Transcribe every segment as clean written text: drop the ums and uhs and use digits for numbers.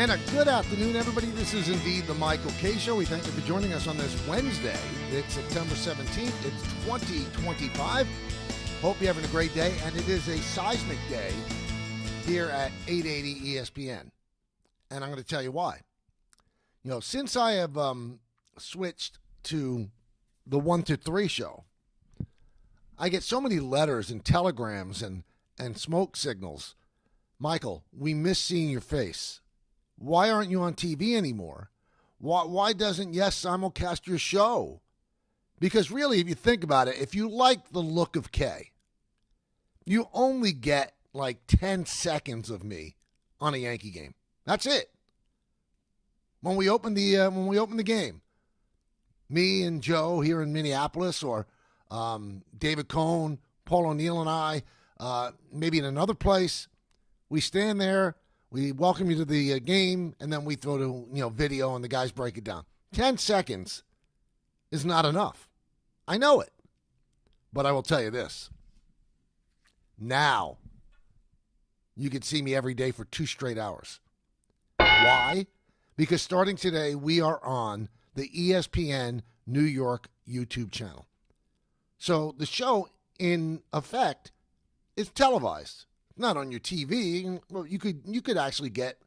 And a good afternoon, everybody. This is indeed the Michael K. Show. We thank you for joining us on this Wednesday. It's September 17th. It's 2025. Hope you're having a great day. And it is a seismic day here at 880 ESPN. And I'm going to tell you why. You know, since I have switched to the 1 to 3 show, I get so many letters and telegrams and smoke signals. Michael, we miss seeing your face. Why aren't you on TV anymore? Why doesn't Yes simulcast your show? Because really, if you think about it, if you like the look of K, you only get like 10 seconds of me on a Yankee game. That's it. When we open the game, me and Joe here in Minneapolis, or David Cohn, Paul O'Neill, and I, maybe in another place, we stand there. We welcome you to the game, and then we throw to video, and the guys break it down. 10 seconds is not enough. I know it. But I will tell you this. Now, you can see me every day for 2 straight hours. Why? Because starting today, we are on the ESPN New York YouTube channel. So the show, in effect, is televised. Not on your TV. Well, you could actually get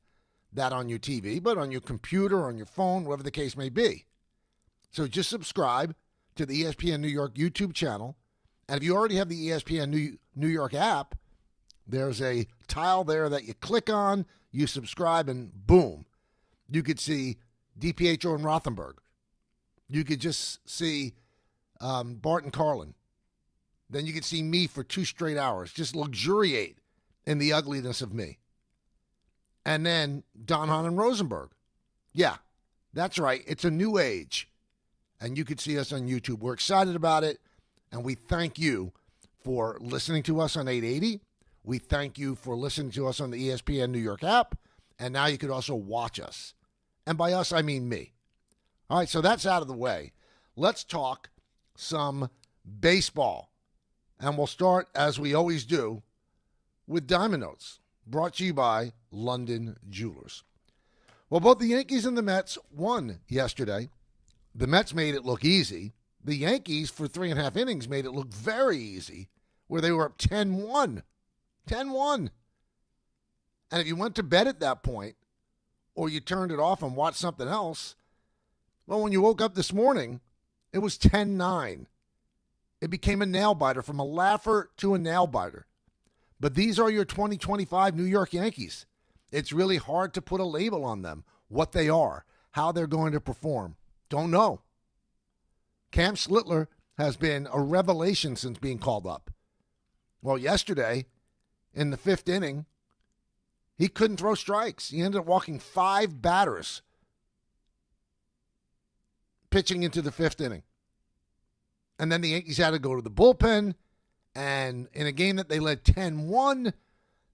that on your TV, but on your computer, on your phone, whatever the case may be. So just subscribe to the ESPN New York YouTube channel. And if you already have the ESPN New York app, there's a tile there that you click on, you subscribe, and boom. You could see DiPietro and Rothenberg. You could just see Bart and Carlin. Then you could see me for 2 straight hours. Just luxuriate in the ugliness of me. And then Don Hahn and Rosenberg. Yeah, that's right. It's a new age. And you could see us on YouTube. We're excited about it. And we thank you for listening to us on 880. We thank you for listening to us on the ESPN New York app. And now you could also watch us. And by us, I mean me. All right, so that's out of the way. Let's talk some baseball. And we'll start, as we always do, with Diamond Notes, brought to you by London Jewelers. Well, both the Yankees and the Mets won yesterday. The Mets made it look easy. The Yankees, for 3.5 innings, made it look very easy, where they were up 10-1. 10-1. And if you went to bed at that point, or you turned it off and watched something else, well, when you woke up this morning, it was 10-9. It became a nail-biter, from a laugher to a nail-biter. But these are your 2025 New York Yankees. It's really hard to put a label on them, what they are, how they're going to perform. Don't know. Cam Slittler has been a revelation since being called up. Well, yesterday, in the 5th inning, he couldn't throw strikes. He ended up walking 5 batters pitching into the 5th inning. And then the Yankees had to go to the bullpen. And in a game that they led 10-1,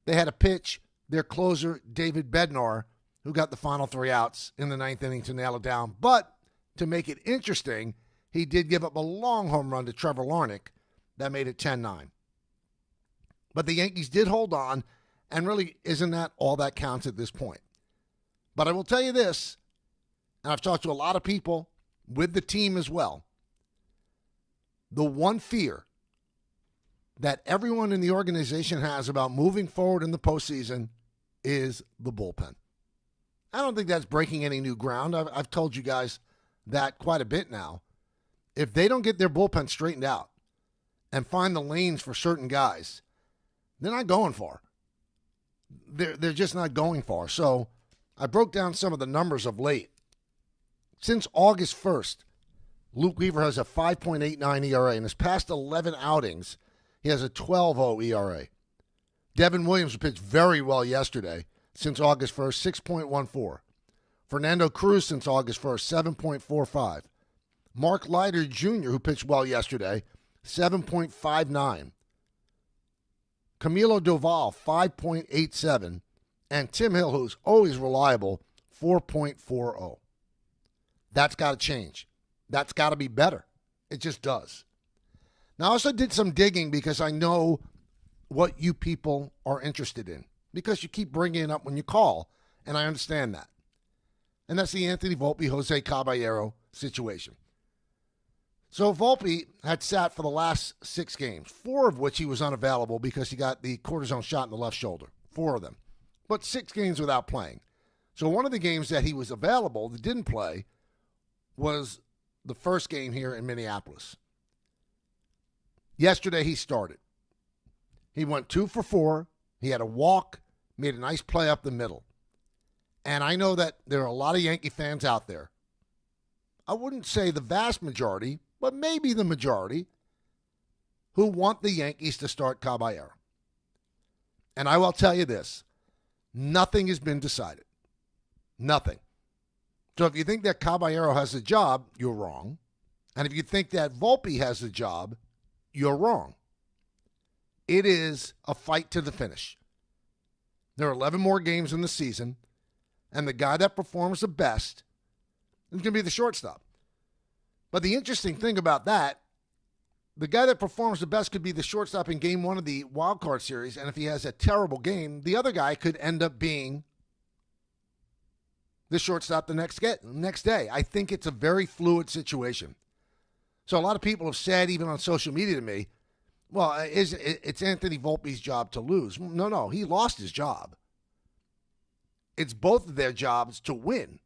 they had to pitch their closer, David Bednar, who got the final 3 outs in the 9th inning to nail it down. But to make it interesting, he did give up a long home run to Trevor Larnach that made it 10-9. But the Yankees did hold on, and really isn't that all that counts at this point. But I will tell you this, and I've talked to a lot of people with the team as well, the one fear that everyone in the organization has about moving forward in the postseason is the bullpen. I don't think that's breaking any new ground. I've told you guys that quite a bit now. If they don't get their bullpen straightened out and find the lanes for certain guys, they're not going far. They're just not going far. So I broke down some of the numbers of late. Since August 1st, Luke Weaver has a 5.89 ERA. In his past 11 outings, he has a 12.0 ERA. Devin Williams pitched very well yesterday since August 1st, 6.14. Fernando Cruz since August 1st, 7.45. Mark Leiter Jr., who pitched well yesterday, 7.59. Camilo Doval, 5.87. And Tim Hill, who's always reliable, 4.40. That's got to change. That's got to be better. It just does. Now, I also did some digging because I know what you people are interested in, because you keep bringing it up when you call. and I understand that. And that's the Anthony Volpe, Jose Caballero situation. So Volpe had sat for the last 6 games, 4 of which he was unavailable because he got the cortisone shot in the left shoulder. 4 of them. But 6 games without playing. So one of the games that he was available that didn't play was the first game here in Minneapolis. Yesterday he started. He went 2 for 4. He had a walk, made a nice play up the middle. And I know that there are a lot of Yankee fans out there. I wouldn't say the vast majority, but maybe the majority, who want the Yankees to start Caballero. And I will tell you this, nothing has been decided. Nothing. So if you think that Caballero has a job, you're wrong. And if you think that Volpe has a job, you're wrong. It is a fight to the finish. There are 11 more games in the season, and the guy that performs the best is going to be the shortstop. But the interesting thing about that, the guy that performs the best could be the shortstop in game 1 of the wild card series, and if he has a terrible game, the other guy could end up being the shortstop the next day. I think it's a very fluid situation. So a lot of people have said, even on social media to me, well, it's Anthony Volpe's job to lose. No, he lost his job. It's both of their jobs to win.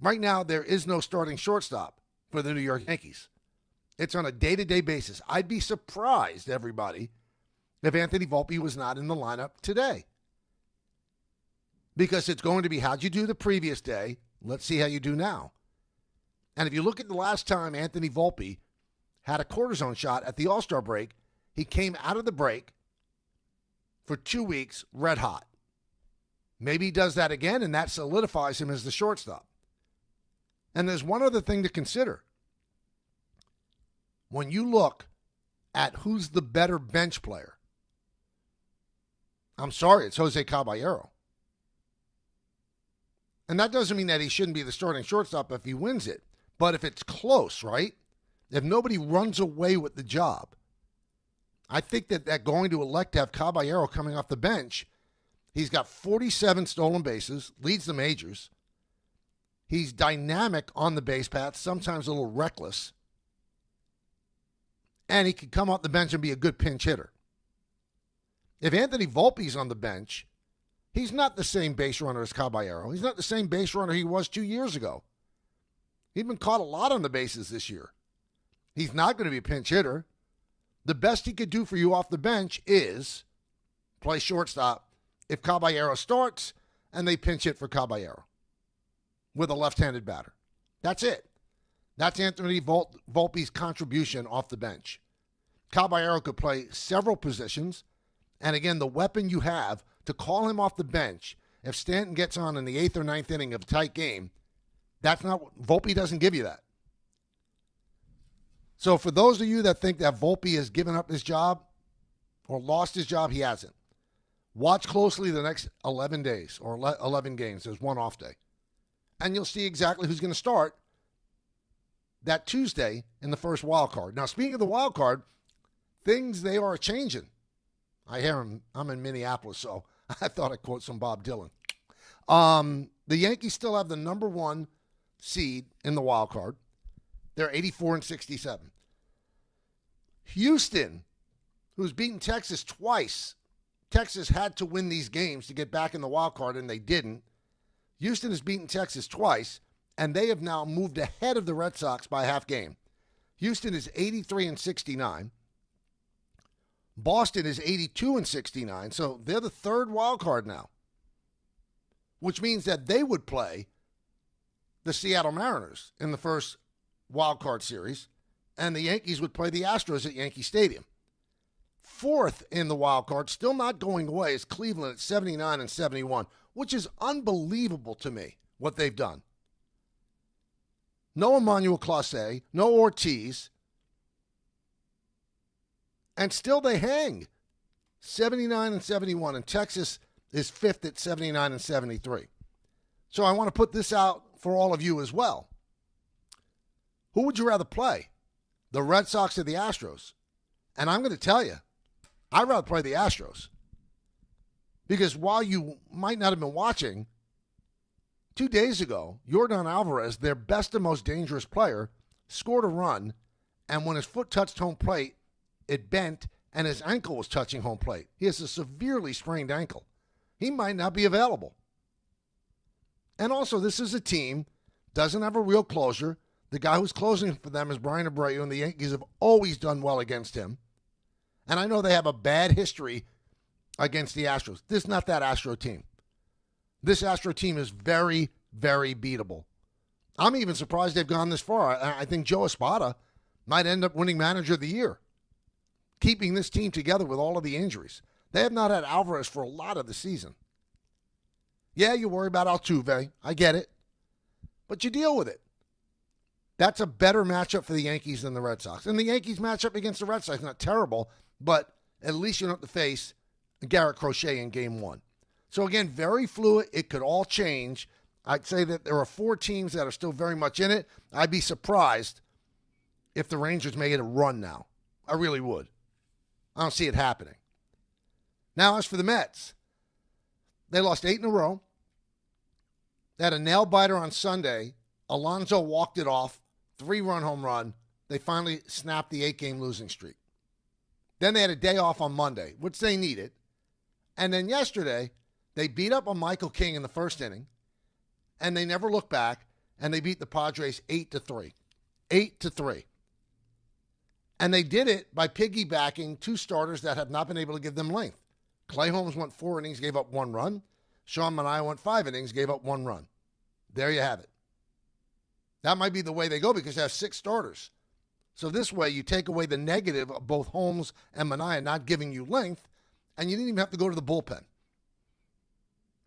Right now, there is no starting shortstop for the New York Yankees. It's on a day-to-day basis. I'd be surprised, everybody, if Anthony Volpe was not in the lineup today. Because it's going to be, how'd you do the previous day? Let's see how you do now. And if you look at the last time Anthony Volpe had a cortisone shot at the All-Star break, he came out of the break for 2 weeks red hot. Maybe he does that again, and that solidifies him as the shortstop. And there's one other thing to consider. When you look at who's the better bench player, I'm sorry, it's Jose Caballero. And that doesn't mean that he shouldn't be the starting shortstop if he wins it. But if it's close, right? If nobody runs away with the job, I think that they're going to elect to have Caballero coming off the bench. He's got 47 stolen bases, leads the majors. He's dynamic on the base path, sometimes a little reckless. And he can come off the bench and be a good pinch hitter. If Anthony Volpe's on the bench, he's not the same base runner as Caballero. He's not the same base runner he was 2 years ago. He's been caught a lot on the bases this year. He's not going to be a pinch hitter. The best he could do for you off the bench is play shortstop if Caballero starts and they pinch hit for Caballero with a left-handed batter. That's it. That's Anthony Volpe's contribution off the bench. Caballero could play several positions, and again, the weapon you have to call him off the bench if Stanton gets on in the 8th or 9th inning of a tight game, that's not what Volpe doesn't give you that. So for those of you that think that Volpe has given up his job or lost his job, he hasn't. Watch closely the next 11 days or 11 games. There's one off day. And you'll see exactly who's going to start that Tuesday in the first wild card. Now, speaking of the wild card, things, they are changing. I hear him. I'm in Minneapolis, so I thought I'd quote some Bob Dylan. The Yankees still have the number 1 seed in the wild card. They're 84-67. Houston, who's beaten Texas twice. Texas had to win these games to get back in the wild card, and they didn't. Houston has beaten Texas twice, and they have now moved ahead of the Red Sox by a half game. Houston is 83-69. Boston is 82-69, so they're the 3rd wild card now, which means that they would play the Seattle Mariners in the first wild card series, and the Yankees would play the Astros at Yankee Stadium. 4th in the wild card, still not going away, is Cleveland at 79-71, which is unbelievable to me what they've done. No Emmanuel Clase, no Ortiz, and still they hang 79-71, and Texas is 5th at 79-73. So I want to put this out for all of you as well. Who would you rather play, the Red Sox or the Astros? And I'm going to tell you, I'd rather play the Astros. Because while you might not have been watching, 2 days ago, Yordan Alvarez, their best and most dangerous player, scored a run, and when his foot touched home plate, it bent, and his ankle was touching home plate. He has a severely sprained ankle. He might not be available. And also, this is a team, doesn't have a real closer. The guy who's closing for them is Brian Abreu, and the Yankees have always done well against him. And I know they have a bad history against the Astros. This is not that Astro team. This Astro team is very, very beatable. I'm even surprised they've gone this far. I think Joe Espada might end up winning Manager of the Year, keeping this team together with all of the injuries. They have not had Alvarez for a lot of the season. Yeah, you worry about Altuve. I get it. But you deal with it. That's a better matchup for the Yankees than the Red Sox. And the Yankees matchup against the Red Sox is not terrible, but at least you don't have to face Garrett Crochet in Game 1. So, again, very fluid. It could all change. I'd say that there are 4 teams that are still very much in it. I'd be surprised if the Rangers made a run now. I really would. I don't see it happening. Now, as for the Mets, they lost 8 in a row. They had a nail-biter on Sunday. Alonso walked it off. 3-run home run. They finally snapped the 8-game losing streak. Then they had a day off on Monday, which they needed. And then yesterday, they beat up on Michael King in the first inning, and they never looked back, and they beat the Padres 8-3. 8-3. And they did it by piggybacking 2 starters that have not been able to give them length. Clay Holmes went 4 innings, gave up 1 run. Sean Manaea went 5 innings, gave up 1 run. There you have it. That might be the way they go because they have 6 starters. So this way you take away the negative of both Holmes and Manaea not giving you length, and you didn't even have to go to the bullpen.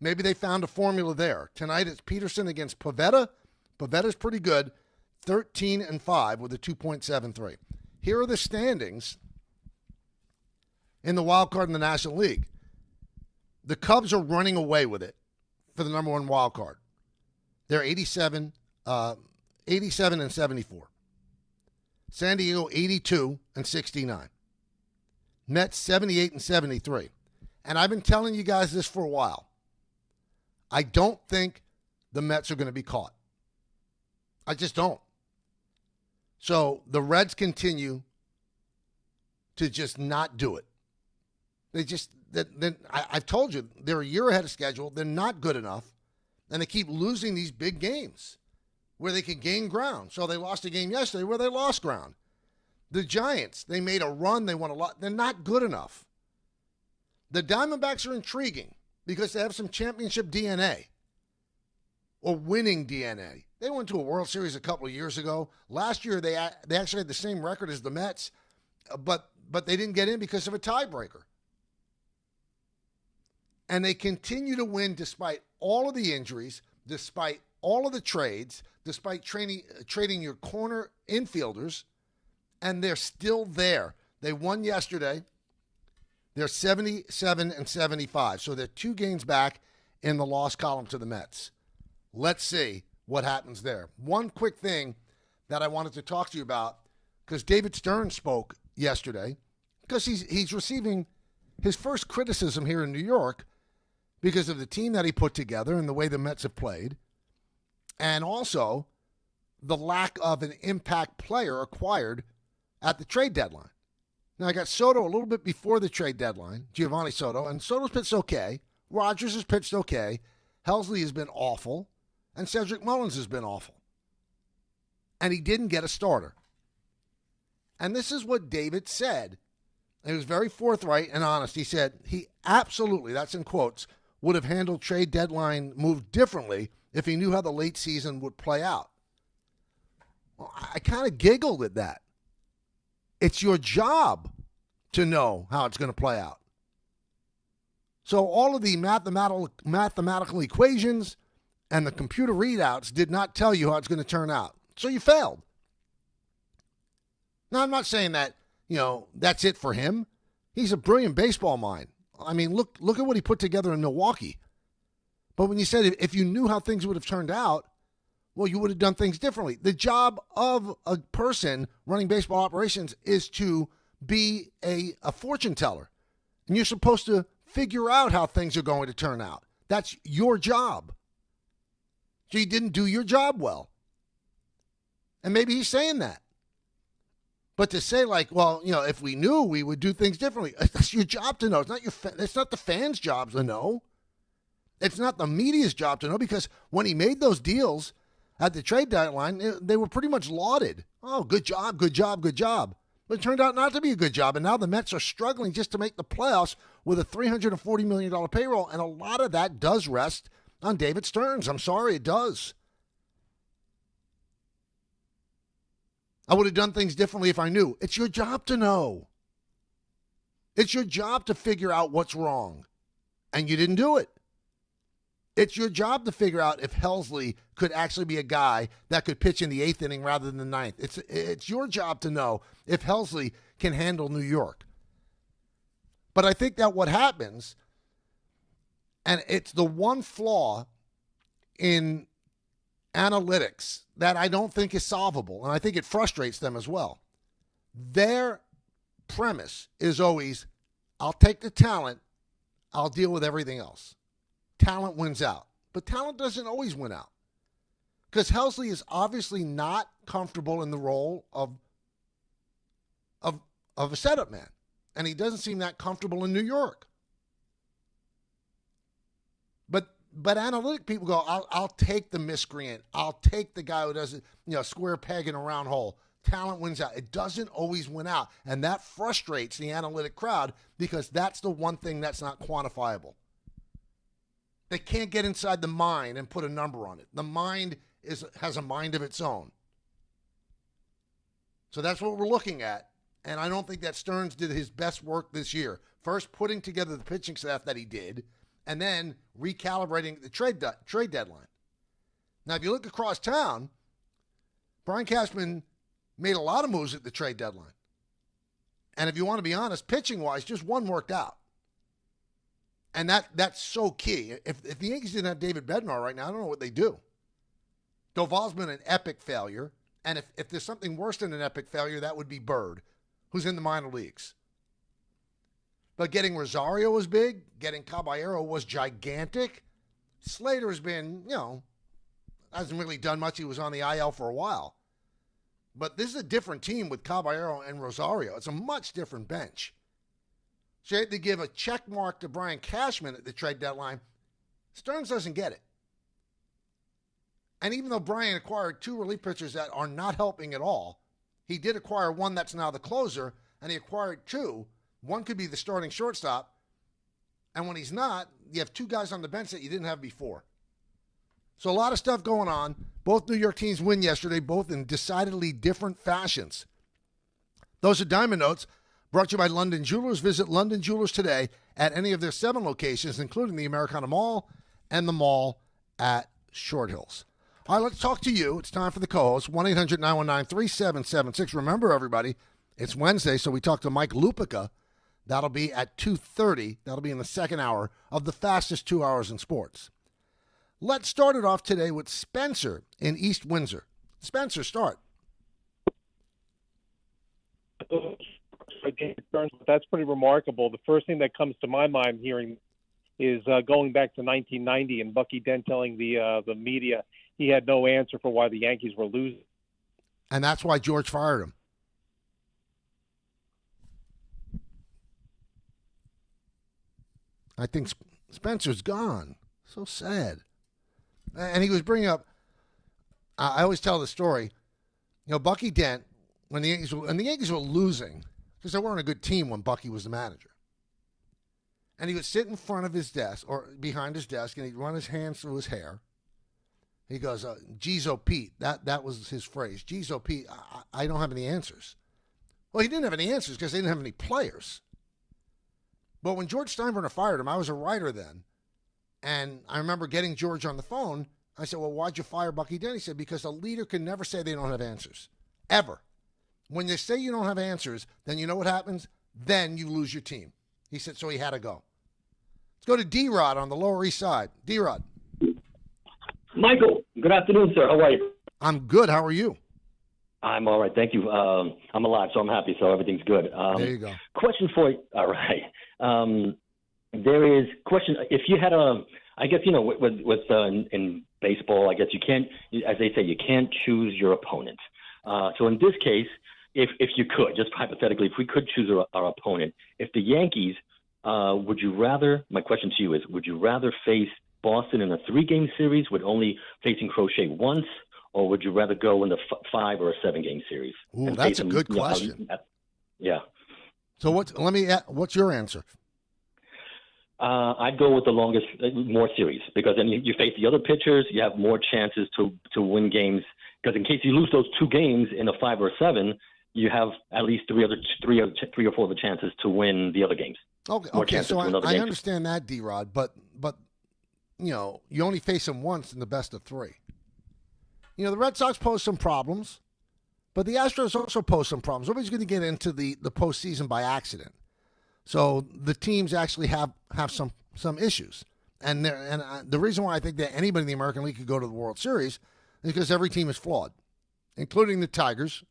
Maybe they found a formula there. Tonight it's Peterson against Pivetta. Pavetta's pretty good, 13-5 with a 2.73. Here are the standings in the wild card in the National League. The Cubs are running away with it for the number 1 wild card. They're 87 and 74. San Diego 82 and 69. Mets 78 and 73. And I've been telling you guys this for a while. I don't think the Mets are going to be caught. I just don't. So the Reds continue to just not do it. I've told you, they're a year ahead of schedule. They're not good enough. And they keep losing these big games where they can gain ground. So they lost a game yesterday where they lost ground. The Giants, they made a run. They won a lot. They're not good enough. The Diamondbacks are intriguing because they have some championship DNA or winning DNA. They went to a World Series a couple of years ago. Last year, they actually had the same record as the Mets, but they didn't get in because of a tiebreaker. And they continue to win despite all of the injuries, despite all of the trades, despite trading your corner infielders, and they're still there. They won yesterday. They're 77 and 75, so they're 2 games back in the loss column to the Mets. Let's see what happens there. One quick thing that I wanted to talk to you about, because David Stern spoke yesterday, because he's receiving his first criticism here in New York because of the team that he put together and the way the Mets have played, and also the lack of an impact player acquired at the trade deadline. Now, I got Soto a little bit before the trade deadline, Giovanni Soto, and Soto's pitched okay. Rogers has pitched okay. Helsley has been awful. And Cedric Mullins has been awful. And he didn't get a starter. And this is what David said. He was very forthright and honest. He said he absolutely, that's in quotes, would have handled trade deadline move differently if he knew how the late season would play out. Well, I kind of giggled at that. It's your job to know how it's going to play out. So all of the mathematical equations and the computer readouts did not tell you how it's going to turn out. So you failed. Now, I'm not saying that, that's it for him. He's a brilliant baseball mind. I mean, look at what he put together in Milwaukee. But when you said if you knew how things would have turned out, well, you would have done things differently. The job of a person running baseball operations is to be a fortune teller. And you're supposed to figure out how things are going to turn out. That's your job. So you didn't do your job well. And maybe he's saying that. But to say like, well, if we knew, we would do things differently. That's your job to know. It's not the fans' job to know. It's not the media's job to know, because when he made those deals at the trade deadline, they were pretty much lauded. Oh, good job, good job, good job. But it turned out not to be a good job, and now the Mets are struggling just to make the playoffs with a $340 million payroll, and a lot of that does rest on David Stearns. I'm sorry, it does. I would have done things differently if I knew. It's your job to know. It's your job to figure out what's wrong, and you didn't do it. It's your job to figure out if Helsley could actually be a guy that could pitch in the 8th inning rather than the 9th. It's your job to know if Helsley can handle New York. But I think that what happens, and it's the one flaw in analytics that I don't think is solvable, and I think it frustrates them as well. Their premise is always, I'll take the talent, I'll deal with everything else. Talent wins out. But talent doesn't always win out. Because Helsley is obviously not comfortable in the role of a setup man. And he doesn't seem that comfortable in New York. But analytic people go, I'll take the miscreant. I'll take the guy who doesn't, square peg in a round hole. Talent wins out. It doesn't always win out. And that frustrates the analytic crowd, because that's the one thing that's not quantifiable. They can't get inside the mind and put a number on it. The mind has a mind of its own. So that's what we're looking at. And I don't think that Stearns did his best work this year. First, putting together the pitching staff that he did, and then recalibrating the trade deadline. Now, if you look across town, Brian Cashman made a lot of moves at the trade deadline. And if you want to be honest, pitching-wise, just one worked out. And that's so key. If the Yankees didn't have David Bednar right now, I don't know what they do. Doval's been an epic failure. And if there's something worse than an epic failure, that would be Bird, who's in the minor leagues. But getting Rosario was big. Getting Caballero was gigantic. Slater has been, hasn't really done much. He was on the IL for a while. But this is a different team with Caballero and Rosario. It's a much different bench. So you had to give a check mark to Brian Cashman at the trade deadline. Stearns doesn't get it. And even though Brian acquired 2 relief pitchers that are not helping at all, he did acquire one that's now the closer, and he acquired 2. One could be the starting shortstop, and when he's not, you have 2 guys on the bench that you didn't have before. So a lot of stuff going on. Both New York teams win yesterday, both in decidedly different fashions. Those are Diamond Notes. Brought to you by London Jewelers. Visit London Jewelers today at any of their 7 locations, including the Americana Mall and the mall at Short Hills. All right, let's talk to you. It's time for the co-host, 1-800-919-3776. Remember, everybody, it's Wednesday, so we talked to Mike Lupica. That'll be at 2:30. That'll be in the second hour of the fastest 2 hours in sports. Let's start it off today with Spencer in East Windsor. Spencer, start. That's pretty remarkable. The first thing that comes to my mind hearing is going back to 1990 and Bucky Dent telling the media he had no answer for why the Yankees were losing. And that's why George fired him. I think Spencer's gone. So sad. And he was bringing up, I always tell the story, Bucky Dent, when the Yankees were losing, because they weren't a good team when Bucky was the manager. And he would sit in front of his desk or behind his desk, and he'd run his hands through his hair. He goes, geez, oh, Pete. That was his phrase. Geez, oh, Pete, I don't have any answers. Well, he didn't have any answers because they didn't have any players. But when George Steinbrenner fired him, I was a writer then. And I remember getting George on the phone. I said, well, why'd you fire Bucky Dent? He said, because a leader can never say they don't have answers. Ever. When they say you don't have answers, then you know what happens? Then you lose your team. He said, so he had to go. Let's go to D-Rod on the Lower East Side. D-Rod. Michael, good afternoon, sir. How are you? I'm good. How are you? I'm all right. Thank you. I'm alive, so I'm happy, so everything's good. There you go. Question for you. All right. There is question. If you had a I guess, in baseball, I guess you can't, as they say, you can't choose your opponent. So in this case, if you could, just hypothetically, if we could choose our opponent, if the Yankees, would you rather, my question to you is, would you rather face Boston in a 3-game series with only facing Crochet once, or would you rather go in the 5 or a 7-game series? Ooh, that's a good question. Yeah. So what's your answer? I'd go with the longest, more series, because then you face the other pitchers. You have more chances to win games. Because in case you lose those 2 games in a 5 or a 7, you have at least three or four other chances to win the other games. Okay. So I understand that, D-Rod, but you only face them once in the best of 3. The Red Sox pose some problems, but the Astros also pose some problems. Nobody's going to get into the postseason by accident. So the teams actually have some issues. And the reason why I think that anybody in the American League could go to the World Series is because every team is flawed, including the Tigers,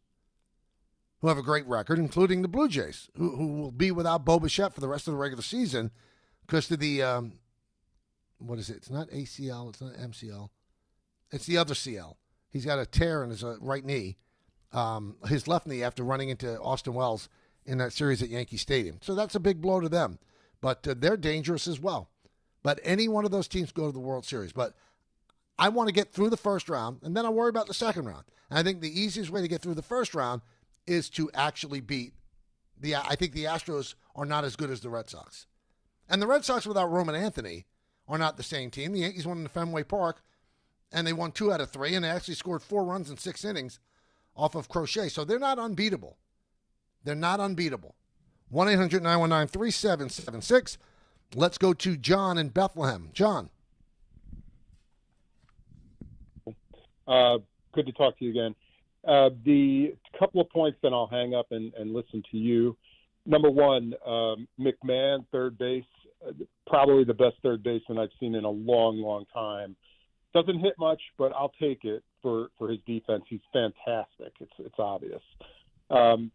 who have a great record, including the Blue Jays, who will be without Bo Bichette for the rest of the regular season because of the, what is it? It's not ACL. It's not MCL. It's the other CL. He's got a tear in his right knee, his left knee, after running into Austin Wells in that series at Yankee Stadium. So that's a big blow to them. But they're dangerous as well. But any one of those teams go to the World Series. But I want to get through the first round, and then I'll worry about the second round. And I think the easiest way to get through the first round is to actually beat I think the Astros are not as good as the Red Sox. And the Red Sox without Roman Anthony are not the same team. The Yankees won in Fenway Park, and they won 2 out of 3, and they actually scored 4 runs in 6 innings off of Crochet. So they're not unbeatable. They're not unbeatable. 1-800-919-3776. Let's go to John in Bethlehem. John. Good to talk to you again. The couple of points, then I'll hang up and listen to you. Number one, McMahon, third base, probably the best third baseman I've seen in a long, long time. Doesn't hit much, but I'll take it for his defense. He's fantastic. It's obvious.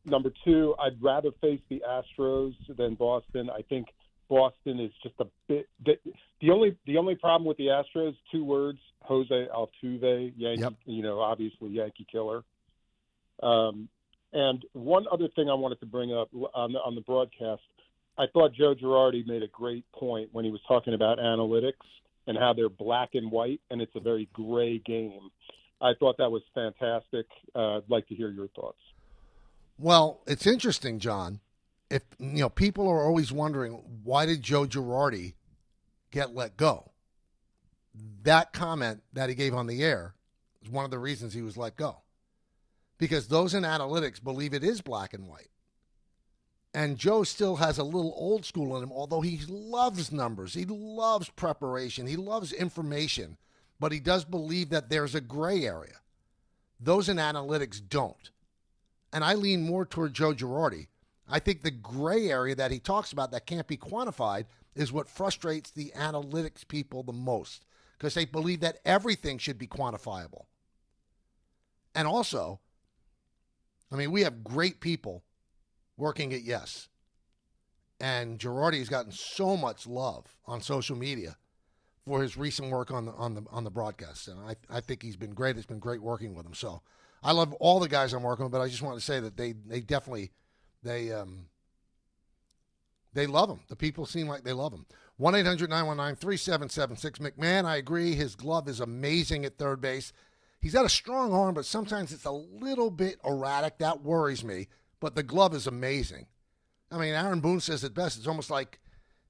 Number two, I'd rather face the Astros than Boston. I think Boston is just a bit. The only problem with the Astros, 2 words: Jose Altuve, Yankee. Yep. Obviously Yankee killer. And one other thing I wanted to bring up on the broadcast, I thought Joe Girardi made a great point when he was talking about analytics and how they're black and white, and it's a very gray game. I thought that was fantastic. I'd like to hear your thoughts. Well, it's interesting, John. If people are always wondering, why did Joe Girardi get let go? That comment that he gave on the air is one of the reasons he was let go. Because those in analytics believe it is black and white. And Joe still has a little old school in him, although he loves numbers. He loves preparation. He loves information. But he does believe that there's a gray area. Those in analytics don't. And I lean more toward Joe Girardi. I think the gray area that he talks about that can't be quantified is what frustrates the analytics people the most, because they believe that everything should be quantifiable. And also, we have great people working at Yes. And Girardi has gotten so much love on social media for his recent work on the broadcast. And I think he's been great. It's been great working with him. So I love all the guys I'm working with, but I just want to say that they definitely they love him. The people seem like they love him. 1-800-919-3776. McMahon, I agree. His glove is amazing at third base. He's got a strong arm, but sometimes it's a little bit erratic. That worries me. But the glove is amazing. Aaron Boone says it best. It's almost like,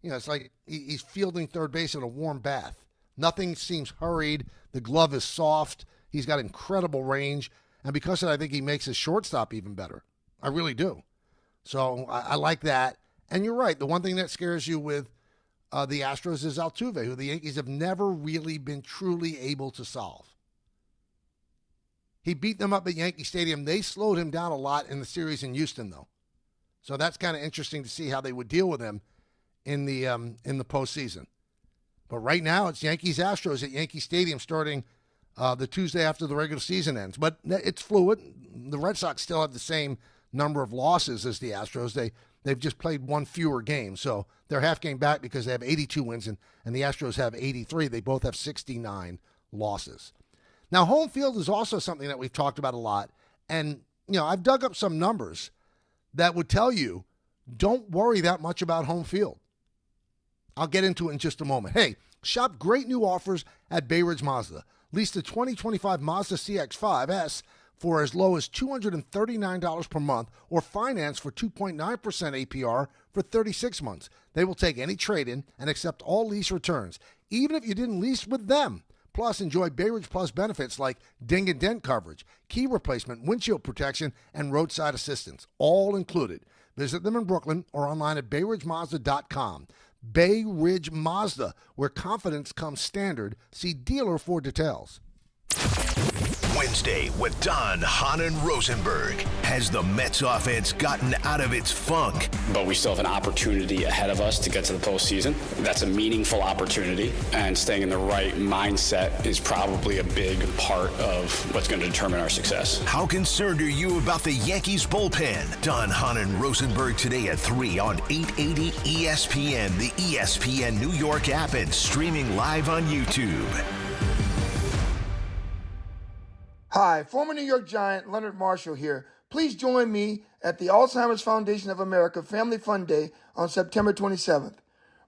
it's like he's fielding third base in a warm bath. Nothing seems hurried. The glove is soft. He's got incredible range. And because of that, I think he makes his shortstop even better. I really do. So I like that. And you're right. The one thing that scares you with the Astros is Altuve, who the Yankees have never really been truly able to solve. He beat them up at Yankee Stadium. They slowed him down a lot in the series in Houston, though. So that's kind of interesting to see how they would deal with him in the postseason. But right now, it's Yankees-Astros at Yankee Stadium starting the Tuesday after the regular season ends. But it's fluid. The Red Sox still have the same number of losses as the Astros. They've just played one fewer game, so they're half game back because they have 82 wins, and the Astros have 83. They both have 69 losses. Now, home field is also something that we've talked about a lot, and I've dug up some numbers that would tell you don't worry that much about home field. I'll get into it in just a moment. Hey, shop great new offers at Bay Ridge Mazda. Lease the 2025 Mazda CX-5S for as low as $239 per month or finance for 2.9% APR for 36 months. They will take any trade-in and accept all lease returns, even if you didn't lease with them. Plus, enjoy Bay Ridge Plus benefits like ding and dent coverage, key replacement, windshield protection, and roadside assistance, all included. Visit them in Brooklyn or online at BayRidgeMazda.com. Bay Ridge Mazda, where confidence comes standard. See dealer for details. Wednesday with Don, Hahn, and Rosenberg. Has the Mets offense gotten out of its funk? But we still have an opportunity ahead of us to get to the postseason. That's a meaningful opportunity, and staying in the right mindset is probably a big part of what's going to determine our success. How concerned are you about the Yankees bullpen? Don, Hahn, and Rosenberg today at 3 on 880 ESPN, the ESPN New York app, and streaming live on YouTube. Hi, former New York Giant Leonard Marshall here. Please join me at the Alzheimer's Foundation of America Family Fun Day on September 27th.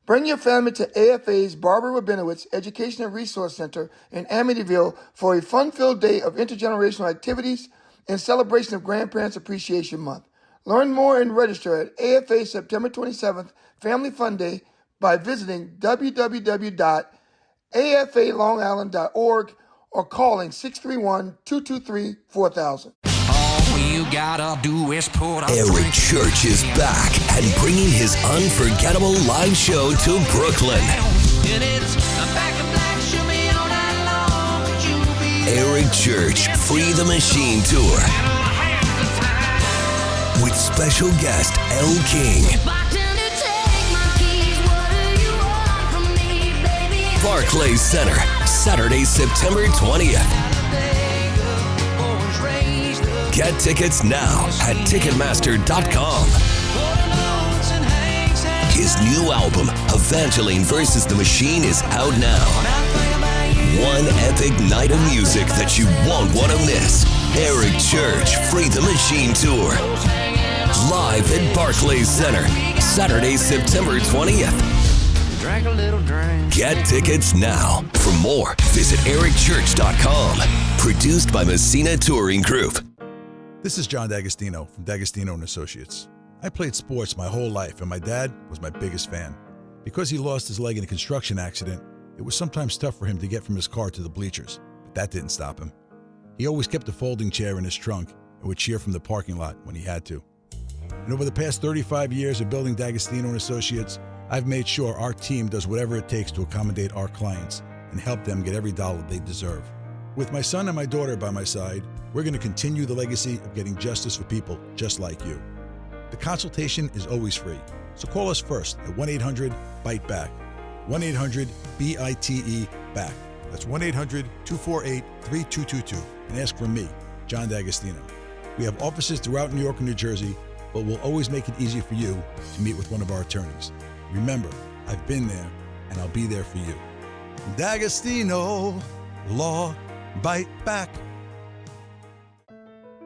Bring your family to AFA's Barbara Rabinowitz Education and Resource Center in Amityville for a fun-filled day of intergenerational activities in celebration of Grandparents Appreciation Month. Learn more and register at AFA September 27th Family Fun Day by visiting www.afalongisland.org or calling 631-223-4000. All you gotta do is put up. Eric Church is back and bringing his unforgettable live show to Brooklyn. Eric Church Free the Machine Tour with special guest Elle King. Barclays Center, Saturday, September 20th. Get tickets now at Ticketmaster.com. His new album, Evangeline vs. the Machine, is out now. One epic night of music that you won't want to miss. Eric Church Free the Machine Tour. Live at Barclays Center, Saturday, September 20th. Drink a little drink. Get tickets now. For more, visit ericchurch.com. Produced by Messina Touring Group. This is John D'Agostino from D'Agostino & Associates. I played sports my whole life, and my dad was my biggest fan. Because he lost his leg in a construction accident, it was sometimes tough for him to get from his car to the bleachers, but that didn't stop him. He always kept a folding chair in his trunk and would cheer from the parking lot when he had to. And over the past 35 years of building D'Agostino & Associates, I've made sure our team does whatever it takes to accommodate our clients and help them get every dollar they deserve. With my son and my daughter by my side, we're going to continue the legacy of getting justice for people just like you. The consultation is always free, so call us first at 1-800-BITE-BACK, 1-800-BITE-BACK. That's 1-800-248-3222, and ask for me, John D'Agostino. We have offices throughout New York and New Jersey, but we'll always make it easy for you to meet with one of our attorneys. Remember, I've been there, and I'll be there for you. D'Agostino Law, Bite Back.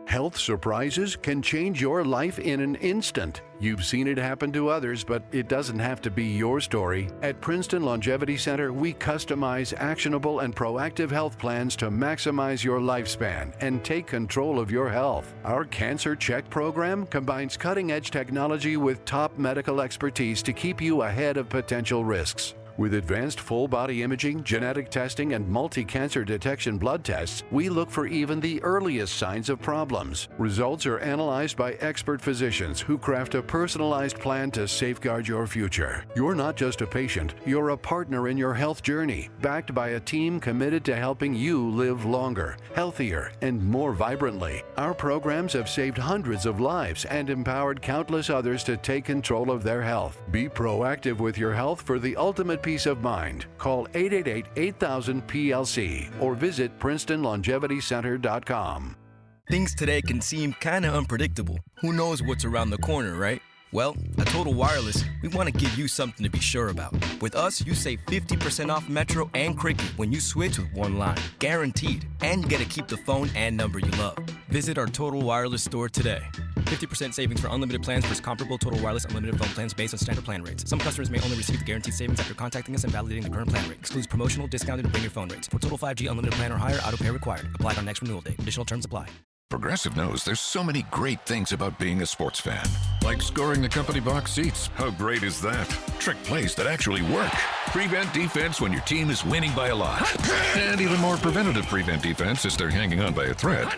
Health surprises can change your life in an instant. You've seen it happen to others, but it doesn't have to be your story. At Princeton Longevity Center, we customize actionable and proactive health plans to maximize your lifespan and take control of your health. Our Cancer Check program combines cutting-edge technology with top medical expertise to keep you ahead of potential risks. With advanced full-body imaging, genetic testing, and multi-cancer detection blood tests, we look for even the earliest signs of problems. Results are analyzed by expert physicians who craft a personalized plan to safeguard your future. You're not just a patient, you're a partner in your health journey, backed by a team committed to helping you live longer, healthier, and more vibrantly. Our programs have saved hundreds of lives and empowered countless others to take control of their health. Be proactive with your health for the ultimate peace of mind. Call 888-8000-PLC or visit PrincetonLongevityCenter.com. Things today can seem kinda unpredictable. Who knows what's around the corner, right? Well, at Total Wireless, we want to give you something to be sure about. With us, you save 50% off Metro and Cricket when you switch with one line. Guaranteed. And you get to keep the phone and number you love. Visit our Total Wireless store today. 50% savings for unlimited plans versus comparable Total Wireless unlimited phone plans based on standard plan rates. Some customers may only receive the guaranteed savings after contacting us and validating the current plan rate. Excludes promotional, discounted, and bring your phone rates. For total 5G unlimited plan or higher, auto pay required. Applied on next renewal date. Additional terms apply. Progressive knows there's so many great things about being a sports fan. Like scoring the company box seats. How great is that? Trick plays that actually work. Prevent defense when your team is winning by a lot. And even more preventative prevent defense as they're hanging on by a thread.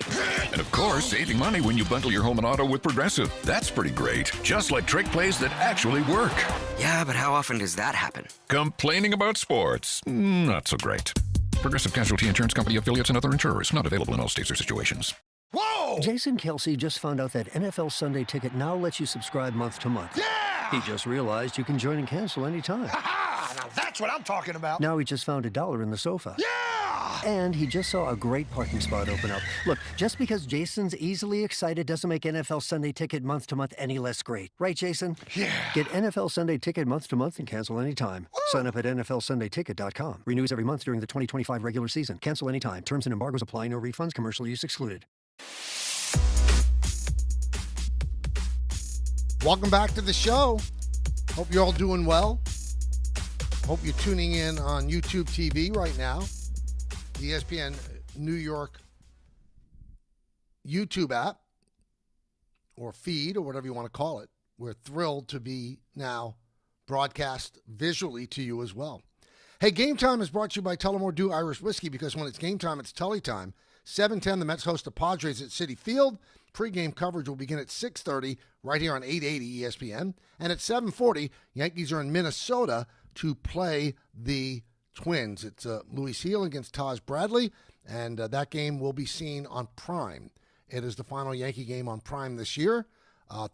And of course, saving money when you bundle your home and auto with Progressive. That's pretty great. Just like trick plays that actually work. Yeah, but how often does that happen? Complaining about sports? Not so great. Progressive Casualty Insurance Company affiliates and other insurers. Not available in all states or situations. Whoa! Jason Kelsey just found out that NFL Sunday Ticket now lets you subscribe month to month. Yeah! He just realized you can join and cancel anytime. Ha-ha! Now that's what I'm talking about. Now he just found $1 in the sofa. Yeah! And he just saw a great parking spot open up. Look, just because Jason's easily excited doesn't make NFL Sunday Ticket month to month any less great. Right, Jason? Yeah. Get NFL Sunday Ticket month to month and cancel anytime. Woo! Sign up at NFLSundayTicket.com. Renews every month during the 2025 regular season. Cancel anytime. Terms and embargoes apply. No refunds. Commercial use excluded. Welcome back to the show. Hope you're all doing well. Hope you're tuning in on YouTube TV right now. The ESPN New York YouTube app or feed or whatever you want to call it. We're thrilled to be now broadcast visually to you as well. Hey, Game Time is brought to you by Tullamore Dew Irish Whiskey, because when it's game time, it's Tully time. 7:10, the Mets host the Padres at Citi Field. Pre-game coverage will begin at 6:30 right here on 880 ESPN. And at 7:40, Yankees are in Minnesota to play the Twins. It's Luis Heel against Taj Bradley, and that game will be seen on Prime. It is the final Yankee game on Prime this year.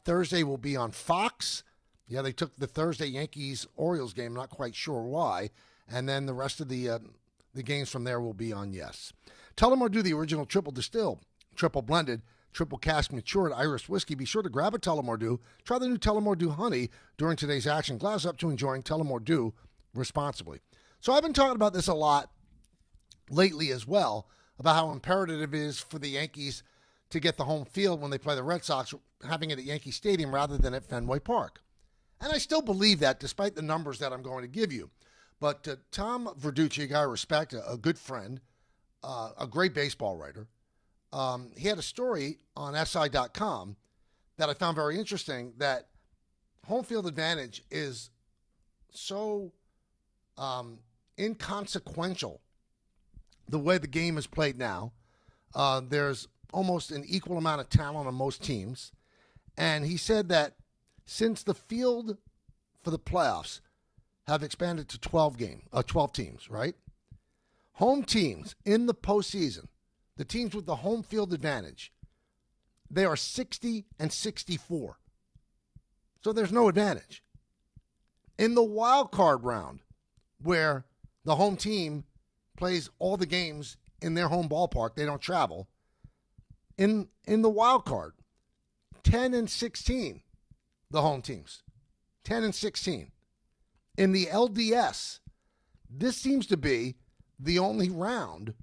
Thursday will be on Fox. Yeah, they took the Thursday Yankees-Orioles game, not quite sure why. And then the rest of the games from there will be on Yes. Tullamore Dew, the original triple distilled, triple blended, triple cask matured Irish whiskey. Be sure to grab a Tullamore Dew. Try the new Tullamore Dew Honey during today's action. Glass up to enjoying Tullamore Dew responsibly. So I've been talking about this a lot lately as well, about how imperative it is for the Yankees to get the home field when they play the Red Sox, having it at Yankee Stadium rather than at Fenway Park. And I still believe that, despite the numbers that I'm going to give you. But Tom Verducci, a guy I respect, a good friend, a great baseball writer, he had a story on SI.com that I found very interesting, that home field advantage is so inconsequential the way the game is played now. There's almost an equal amount of talent on most teams. And he said that since the field for the playoffs have expanded to 12 teams, right? Home teams in the postseason, the teams with the home field advantage, they are 60 and 64. So there's no advantage. In the wild card round, where the home team plays all the games in their home ballpark, they don't travel, in the wild card, 10 and 16, the home teams, 10 and 16. In the LDS, this seems to be the only round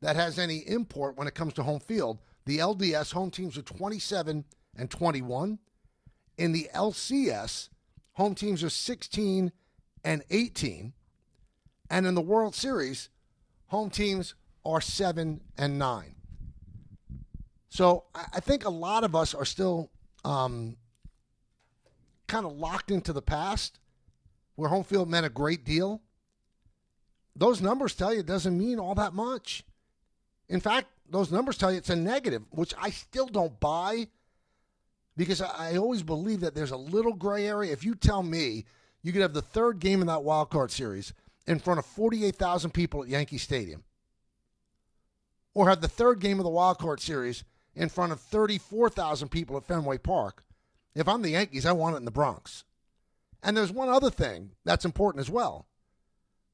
that has any import when it comes to home field. The LDS home teams are 27 and 21. In the LCS, home teams are 16 and 18. And in the World Series, home teams are 7 and 9. So I think a lot of us are still kind of locked into the past, where home field meant a great deal. Those numbers tell you it doesn't mean all that much. In fact, those numbers tell you it's a negative, which I still don't buy, because I always believe that there's a little gray area. If you tell me you could have the third game in that wild card series in front of 48,000 people at Yankee Stadium, or have the third game of the wild card series in front of 34,000 people at Fenway Park, if I'm the Yankees, I want it in the Bronx. And there's one other thing that's important as well.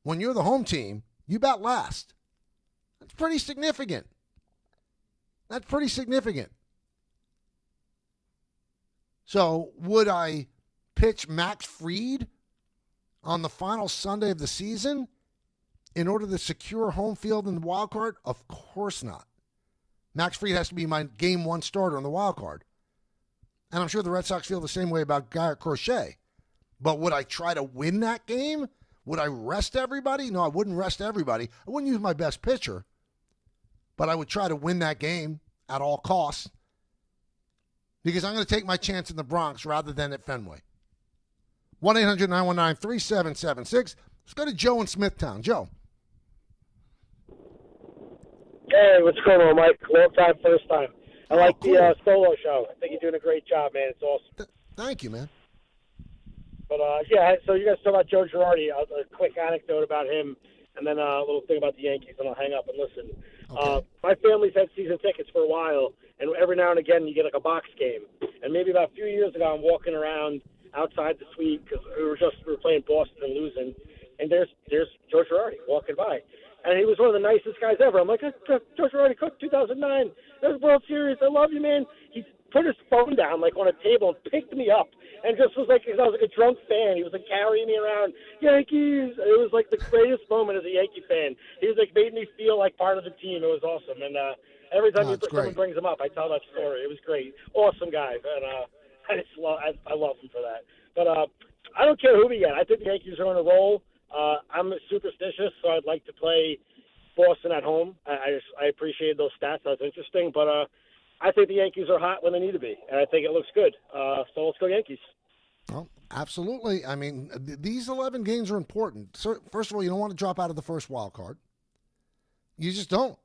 When you're the home team, you bat last. That's pretty significant. That's pretty significant. So would I pitch Max Fried on the final Sunday of the season in order to secure home field in the wild card? Of course not. Max Fried has to be my game one starter on the wild card. And I'm sure the Red Sox feel the same way about Garrett Crochet. But would I try to win that game? Would I rest everybody? No, I wouldn't rest everybody. I wouldn't use my best pitcher. But I would try to win that game at all costs because I'm going to take my chance in the Bronx rather than at Fenway. 1-800-919-3776. Let's go to Joe in Smithtown. Joe. Hey, what's going on, Mike? Long time, first time. I like the solo show. I think you're doing a great job, man. It's awesome. Thank you, man. But, so you guys talk about Joe Girardi, a quick anecdote about him, and then a little thing about the Yankees, and I'll hang up and listen. Okay. My family's had season tickets for a while, and every now and again you get like a box game. And maybe about a few years ago I'm walking around outside the suite because we were playing Boston and losing, and there's Joe Girardi walking by. And he was one of the nicest guys ever. I'm like, Joe Girardi, Cook, 2009. That was World Series. I love you, man. He put his phone down, like, on a table and picked me up and just was like, I was like a drunk fan. He was, like, carrying me around. Yankees. It was, like, the greatest moment as a Yankee fan. He was, like, made me feel like part of the team. It was awesome. And every time someone brings him up, I tell that story. It was great. Awesome guy. And I love him for that. But I don't care who we get. I think the Yankees are on a roll. I'm superstitious, so I'd like to play Boston at home. I appreciate those stats. That's interesting. But I think the Yankees are hot when they need to be, and I think it looks good. So let's go Yankees. Well, absolutely. I mean, these 11 games are important. So, first of all, you don't want to drop out of the first wild card. You just don't.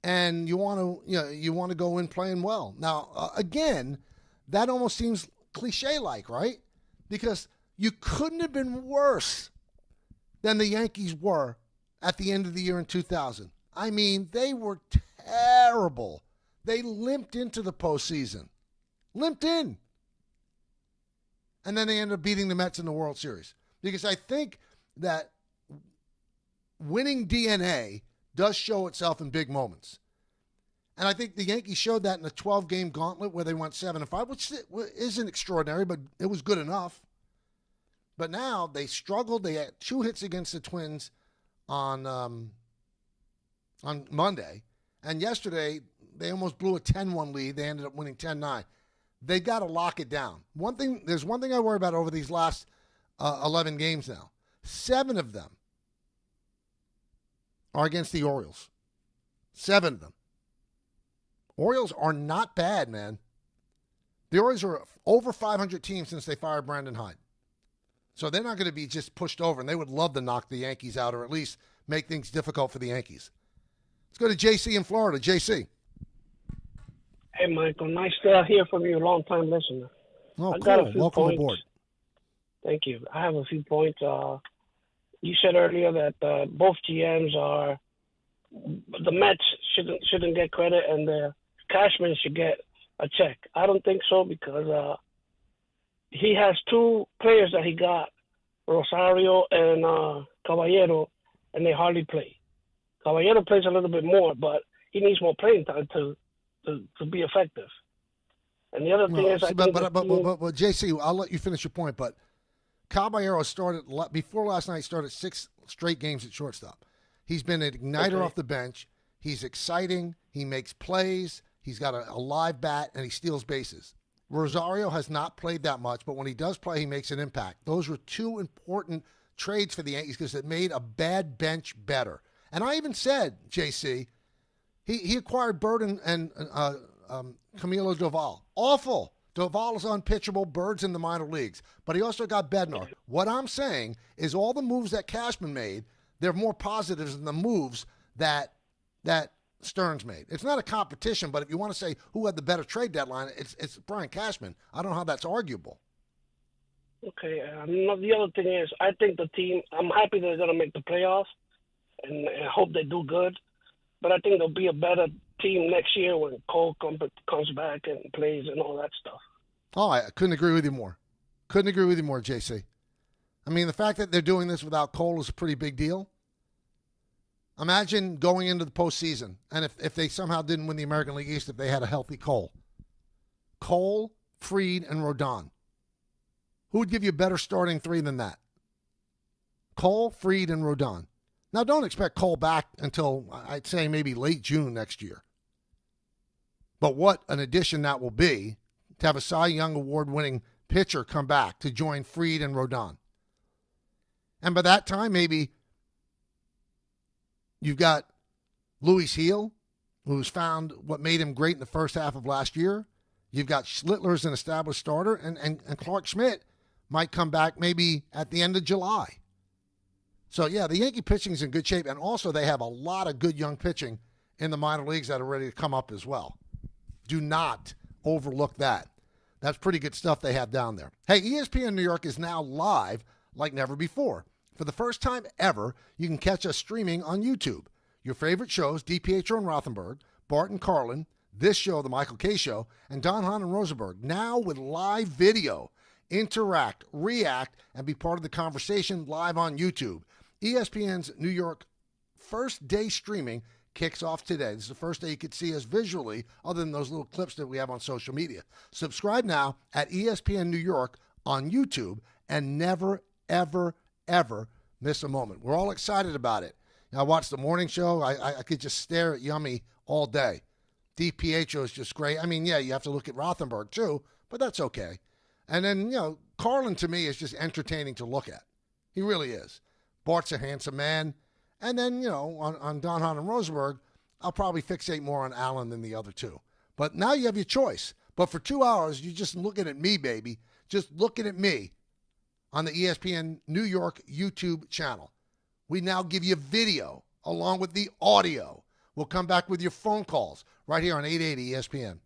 And you want to go in playing well. Now, again, that almost seems cliche-like, right? Because you couldn't have been worse than the Yankees were at the end of the year in 2000. I mean, they were terrible. They limped into the postseason. Limped in. And then they ended up beating the Mets in the World Series. Because I think that winning DNA does show itself in big moments. And I think the Yankees showed that in the 12-game gauntlet where they went 7-5, which isn't extraordinary, but it was good enough. But now they struggled. They had 2 hits against the Twins on Monday. And yesterday, they almost blew a 10-1 lead. They ended up winning 10-9. They got to lock it down. There's one thing I worry about over these last 11 games now. 7 of them are against the Orioles. 7 of them. Orioles are not bad, man. The Orioles are over 500 teams since they fired Brandon Hyde. So they're not going to be just pushed over, and they would love to knock the Yankees out or at least make things difficult for the Yankees. Let's go to JC in Florida. JC. Hey, Michael. Nice to hear from you. Long-time listener. Oh, I cool. got a few Welcome points. aboard. Thank you. I have a few points. You said earlier that both GMs are the Mets shouldn't get credit and the Cashman should get a check. I don't think so because he has 2 players that he got, Rosario and Caballero, and they hardly play. Caballero plays a little bit more, but he needs more playing time to be effective. And the other thing is, but JC, I'll let you finish your point. But Caballero before last night. Started 6 straight games at shortstop. He's been an igniter off the bench. He's exciting. He makes plays. He's got a live bat, and he steals bases. Rosario has not played that much, but when he does play, he makes an impact. Those were 2 important trades for the Yankees because it made a bad bench better. And I even said, JC, he acquired Bird and Camilo Doval. Awful. Doval is unpitchable. Bird's in the minor leagues. But he also got Bednar. What I'm saying is all the moves that Cashman made, they're more positives than the moves that Stearns made. It's not a competition, but if you want to say who had the better trade deadline, it's Brian Cashman. I don't know how that's arguable. Okay. The other thing is, I think the team, I'm happy they're going to make the playoffs, and I hope they do good. But I think they'll be a better team next year when Cole comes back and plays and all that stuff. Oh, I couldn't agree with you more. Couldn't agree with you more, JC. I mean, the fact that they're doing this without Cole is a pretty big deal. Imagine going into the postseason, and if they somehow didn't win the American League East, if they had a healthy Cole. Cole, Fried, and Rodon. Who would give you a better starting three than that? Cole, Fried, and Rodon. Now, don't expect Cole back until, I'd say, maybe late June next year. But what an addition that will be to have a Cy Young Award-winning pitcher come back to join Fried and Rodon. And by that time, maybe you've got Luis Heel, who's found what made him great in the first half of last year. You've got Schlittler as an established starter, and Clark Schmidt might come back maybe at the end of July. So, yeah, the Yankee pitching is in good shape, and also they have a lot of good young pitching in the minor leagues that are ready to come up as well. Do not overlook that. That's pretty good stuff they have down there. Hey, ESPN New York is now live like never before. For the first time ever, you can catch us streaming on YouTube. Your favorite shows, DiPietro and Rothenberg, Bart and Carlin, this show, The Michael K. Show, and Don Hahn and Rosenberg, now with live video. Interact, react, and be part of the conversation live on YouTube. ESPN's New York first day streaming kicks off today. This is the first day you could see us visually, other than those little clips that we have on social media. Subscribe now at ESPN New York on YouTube and never, ever, ever miss a moment. We're all excited about it. Now, I watched the morning show. I could just stare at Yummy all day. DiPietro is just great. I mean, yeah, you have to look at Rothenberg too, but that's okay. And then, Carlin to me is just entertaining to look at. He really is. Bart's a handsome man. And then, on Don Hahn and Rosenberg, I'll probably fixate more on Allen than the other two. But now you have your choice. But for 2 hours, you're just looking at me, baby. Just looking at me on the ESPN New York YouTube channel. We now give you video along with the audio. We'll come back with your phone calls right here on 880 ESPN.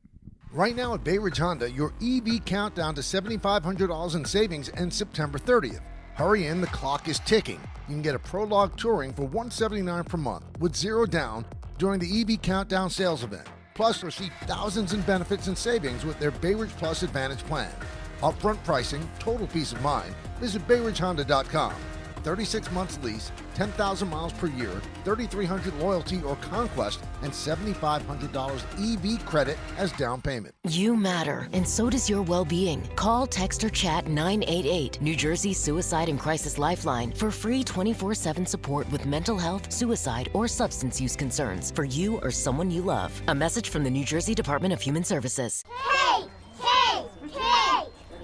Right now at Bay Ridge Honda, your EV countdown to $7,500 in savings ends September 30th. Hurry in, the clock is ticking. You can get a Prologue Touring for $179 per month with zero down during the EV Countdown sales event. Plus, receive thousands in benefits and savings with their Bay Ridge Plus Advantage plan. Upfront pricing, total peace of mind. Visit BayRidgeHonda.com. 36 months lease, 10,000 miles per year, 3,300 loyalty or conquest, and $7,500 EV credit as down payment. You matter, and so does your well-being. Call, text, or chat 988, New Jersey's Suicide and Crisis Lifeline, for free 24/7 support with mental health, suicide, or substance use concerns for you or someone you love. A message from the New Jersey Department of Human Services. Hey!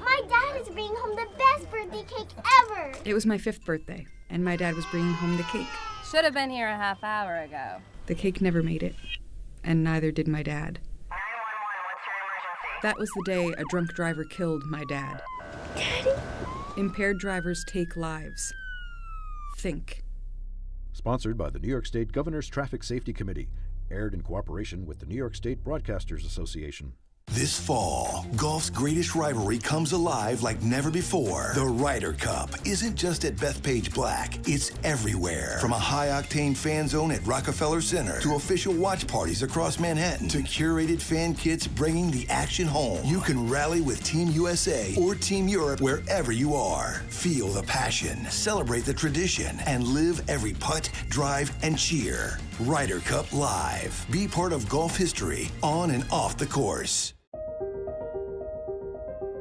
My dad is bringing home the best birthday cake ever! It was my 5th birthday, and my dad was bringing home the cake. Should have been here a half hour ago. The cake never made it, and neither did my dad. 911, what's your emergency? That was the day a drunk driver killed my dad. Daddy? Impaired drivers take lives. Think. Sponsored by the New York State Governor's Traffic Safety Committee. Aired in cooperation with the New York State Broadcasters Association. This fall, golf's greatest rivalry comes alive like never before. The Ryder Cup isn't just at Bethpage Black, it's everywhere. From a high-octane fan zone at Rockefeller Center to official watch parties across Manhattan to curated fan kits bringing the action home. You can rally with Team USA or Team Europe wherever you are. Feel the passion, celebrate the tradition, and live every putt, drive, and cheer. Ryder Cup Live. Be part of golf history on and off the course.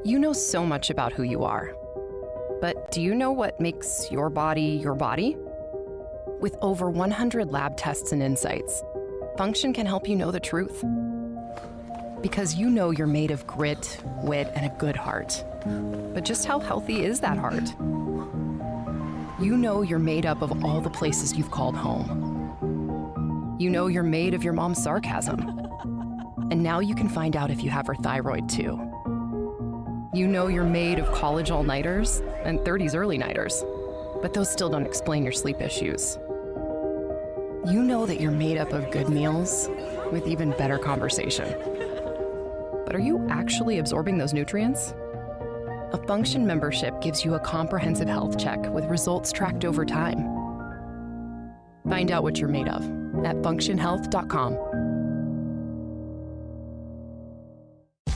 You know so much about who you are. But do you know what makes your body your body? With over 100 lab tests and insights, Function can help you know the truth. Because you know you're made of grit, wit, and a good heart. But just how healthy is that heart? You know you're made up of all the places you've called home. You know you're made of your mom's sarcasm. And now you can find out if you have her thyroid too. You know you're made of college all-nighters and 30s early-nighters, but those still don't explain your sleep issues. You know that you're made up of good meals with even better conversation. But are you actually absorbing those nutrients? A Function membership gives you a comprehensive health check with results tracked over time. Find out what you're made of at functionhealth.com.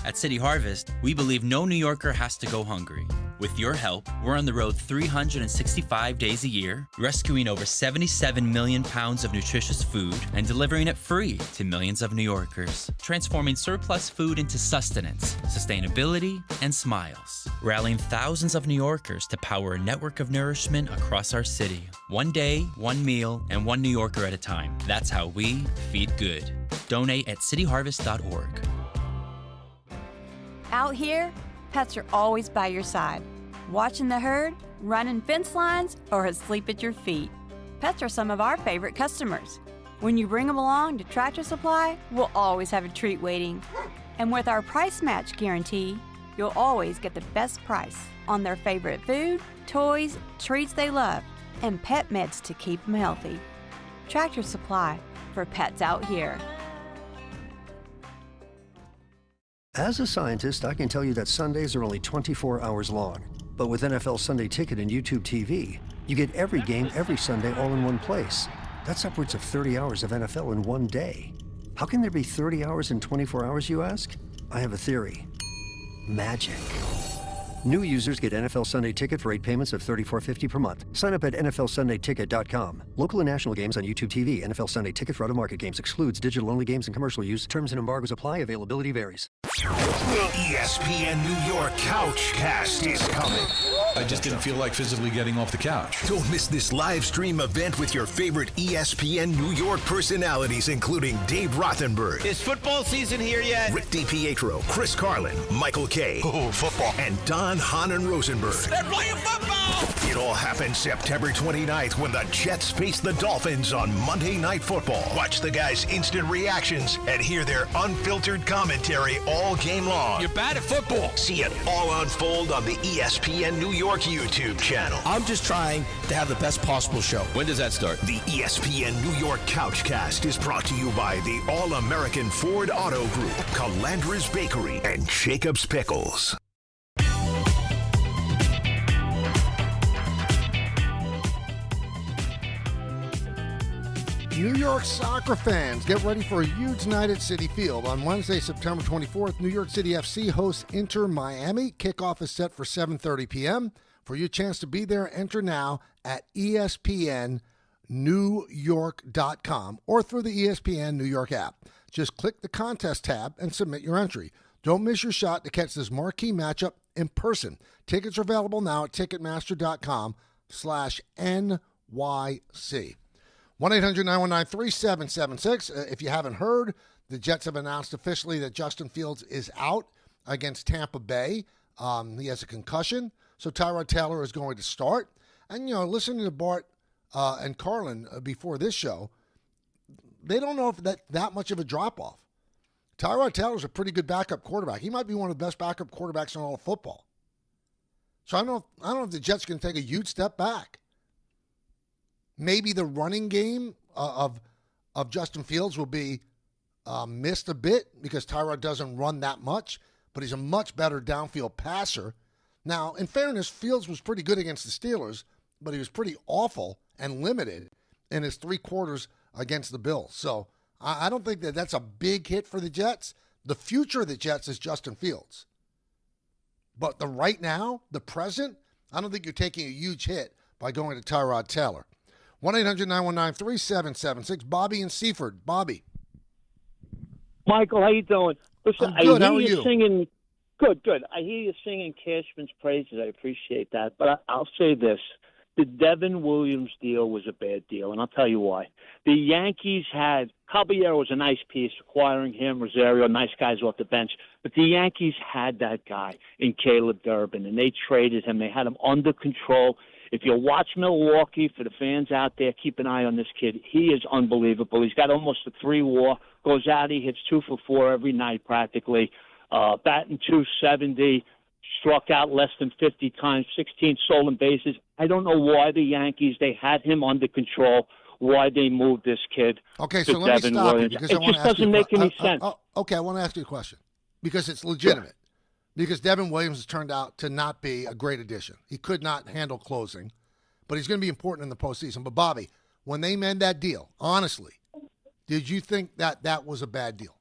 At City Harvest, we believe no New Yorker has to go hungry. With your help, we're on the road 365 days a year, rescuing over 77 million pounds of nutritious food and delivering it free to millions of New Yorkers, transforming surplus food into sustenance, sustainability, and smiles, rallying thousands of New Yorkers to power a network of nourishment across our city. One day, one meal, and one New Yorker at a time. That's how we feed good. Donate at cityharvest.org. Out here, pets are always by your side, watching the herd, running fence lines, or asleep at your feet. Pets are some of our favorite customers. When you bring them along to Tractor Supply, we'll always have a treat waiting. And with our price match guarantee, you'll always get the best price on their favorite food, toys, treats they love, and pet meds to keep them healthy. Tractor Supply, for pets out here. As a scientist, I can tell you that Sundays are only 24 hours long. But with NFL Sunday Ticket and YouTube TV, you get every game every Sunday all in one place. That's upwards of 30 hours of NFL in one day. How can there be 30 hours in 24 hours, you ask? I have a theory. Magic. New users get NFL Sunday Ticket for 8 payments of $34.50 per month. Sign up at NFLSundayTicket.com. Local and national games on YouTube TV. NFL Sunday Ticket for out-of-market games excludes digital-only games and commercial use. Terms and embargoes apply. Availability varies. ESPN New York Couchcast is coming. I just didn't feel like physically getting off the couch. Don't miss this live stream event with your favorite ESPN New York personalities, including Dave Rothenberg. Is football season here yet? Rick DiPietro, Chris Carlin, Michael Kay. Oh, football. And Don Hanan Rosenberg. They're playing football! It all happens September 29th when the Jets face the Dolphins on Monday Night Football. Watch the guys' instant reactions and hear their unfiltered commentary all game long. You're bad at football. See it all unfold on the ESPN New York YouTube channel. I'm just trying to have the best possible show. When does that start? The ESPN New York Couchcast is brought to you by the All-American Ford Auto Group, Calandra's Bakery, and Jacob's Pickles. New York soccer fans, get ready for a huge night at Citi Field. On Wednesday, September 24th, New York City FC hosts Inter Miami. Kickoff is set for 7:30 p.m. For your chance to be there, enter now at ESPNNewYork.com or through the ESPN New York app. Just click the contest tab and submit your entry. Don't miss your shot to catch this marquee matchup in person. Tickets are available now at Ticketmaster.com/NYC. 1-800-919-3776. If you haven't heard, the Jets have announced officially that Justin Fields is out against Tampa Bay. He has a concussion, so Tyrod Taylor is going to start. And, listening to Bart and Carlin before this show, they don't know if that much of a drop-off. Tyrod Taylor's a pretty good backup quarterback. He might be one of the best backup quarterbacks in all of football. So I don't know if the Jets can take a huge step back. Maybe the running game of Justin Fields will be missed a bit because Tyrod doesn't run that much, but he's a much better downfield passer. Now, in fairness, Fields was pretty good against the Steelers, but he was pretty awful and limited in his 3 quarters against the Bills. So I don't think that's a big hit for the Jets. The future of the Jets is Justin Fields. But the right now, the present, I don't think you're taking a huge hit by going to Tyrod Taylor. 1-800-919-3776. Bobby in Seaford. Bobby. Michael, how you doing? Listen, I'm good. I How are hear you? Singing. Good. I hear you singing Cashman's praises. I appreciate that. But I'll say this. The Devin Williams deal was a bad deal, and I'll tell you why. The Yankees had – Caballero was a nice piece, acquiring him, Rosario, nice guys off the bench. But the Yankees had that guy in Caleb Durbin, and they traded him. They had him under control. If you watch Milwaukee, for the fans out there, keep an eye on this kid. He is unbelievable. He's got almost a 3 WAR. Goes out, he hits 2 for 4 every night practically. Batting .270, struck out less than 50 times, 16 stolen bases. I don't know why the Yankees, they had him under control, why they moved this kid Okay, to so let Devin me stop Williams. you because It I want just to ask you doesn't make any sense. Okay, I want to ask you a question because it's legitimate. Because Devin Williams has turned out to not be a great addition. He could not handle closing, but he's going to be important in the postseason. But, Bobby, when they made that deal, honestly, did you think that was a bad deal?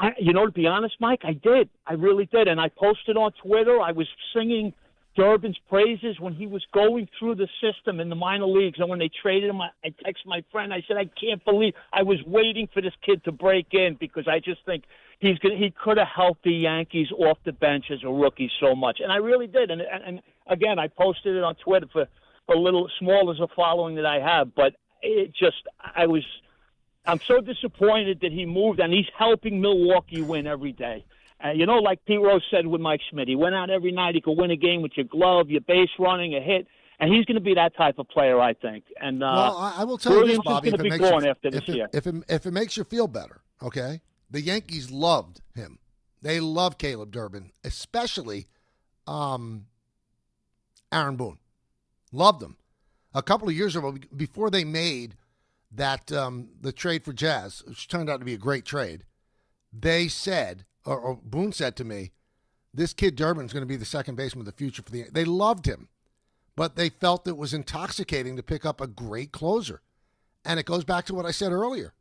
To be honest, Mike, I did. I really did. And I posted on Twitter. I was singing Durbin's praises when he was going through the system in the minor leagues. And when they traded him, I texted my friend. I said, I can't believe I was waiting for this kid to break in because I just think he could have helped the Yankees off the bench as a rookie so much. And I really did. And again, I posted it on Twitter for a little small as a following that I have. But I'm so disappointed that he moved, and he's helping Milwaukee win every day. Like Pete Rose said with Mike Schmidt, he went out every night. He could win a game with your glove, your base running, a hit, and he's going to be that type of player, I think. And I will tell you this, Bobby, if it makes you feel better, okay? The Yankees loved him. They loved Caleb Durbin, especially Aaron Boone. Loved him. A couple of years ago, before they made that the trade for Jazz, which turned out to be a great trade, they said, or Boone said to me, this kid Durbin is going to be the second baseman of the future for the Yankees. They loved him, but they felt it was intoxicating to pick up a great closer. And it goes back to what I said earlier.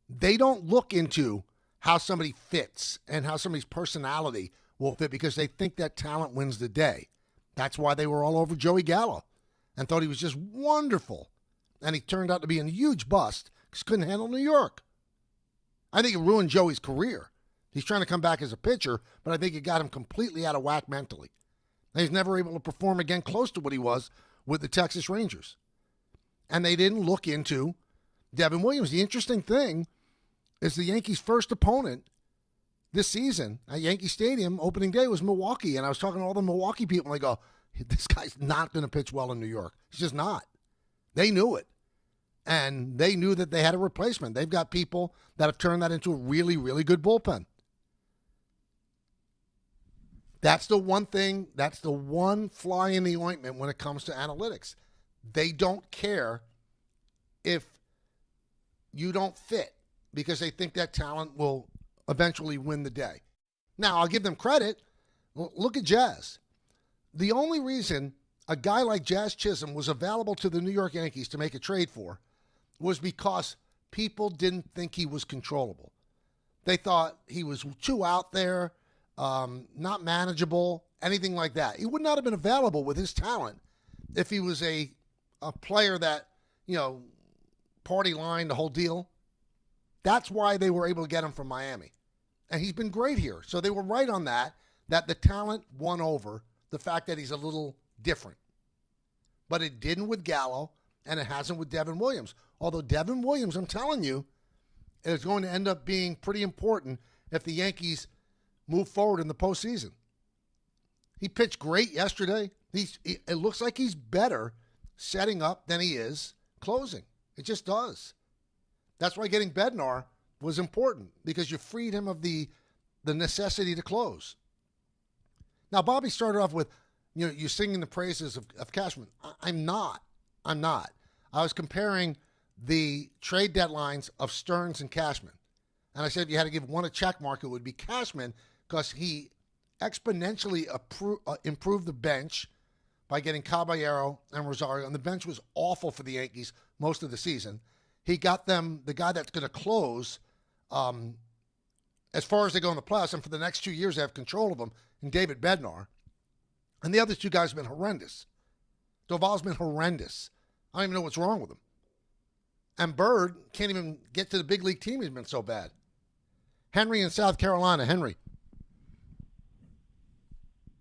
They don't look into how somebody fits and how somebody's personality will fit because they think that talent wins the day. That's why they were all over Joey Gallo and thought he was just wonderful. And he turned out to be a huge bust because he couldn't handle New York. I think it ruined Joey's career. He's trying to come back as a pitcher, but I think it got him completely out of whack mentally. And he's never able to perform again close to what he was with the Texas Rangers. And they didn't look into Devin Williams. The interesting thing is the Yankees' first opponent this season at Yankee Stadium, opening day, was Milwaukee. And I was talking to all the Milwaukee people, and they go, this guy's not going to pitch well in New York. He's just not. They knew it. And they knew that they had a replacement. They've got people that have turned that into a really, really good bullpen. That's the one thing, that's the one fly in the ointment when it comes to analytics. They don't care if you don't fit because they think that talent will eventually win the day. Now, I'll give them credit. Look at Jazz. The only reason a guy like Jazz Chisholm was available to the New York Yankees to make a trade for was because people didn't think he was controllable. They thought he was too out there, not manageable, anything like that. He would not have been available with his talent if he was a player that, party line, the whole deal. That's why they were able to get him from Miami. And he's been great here. So they were right on that the talent won over the fact that he's a little different. But it didn't with Gallo, and it hasn't with Devin Williams. Although Devin Williams, I'm telling you, is going to end up being pretty important if the Yankees move forward in the postseason. He pitched great yesterday. It looks like he's better setting up than he is closing. It just does. That's why getting Bednar was important, because you freed him of the necessity to close. Now, Bobby started off with, you singing the praises of Cashman. I'm not. I was comparing the trade deadlines of Stearns and Cashman. And I said if you had to give one a check mark, it would be Cashman, because he exponentially improved the bench by getting Caballero and Rosario. And the bench was awful for the Yankees most of the season. He got them the guy that's going to close as far as they go in the playoffs. And for the next 2 years, they have control of them, in David Bednar. And the other two guys have been horrendous. Doval's been horrendous. I don't even know what's wrong with him. And Bird can't even get to the big league team. He's been so bad. Henry in South Carolina. Henry.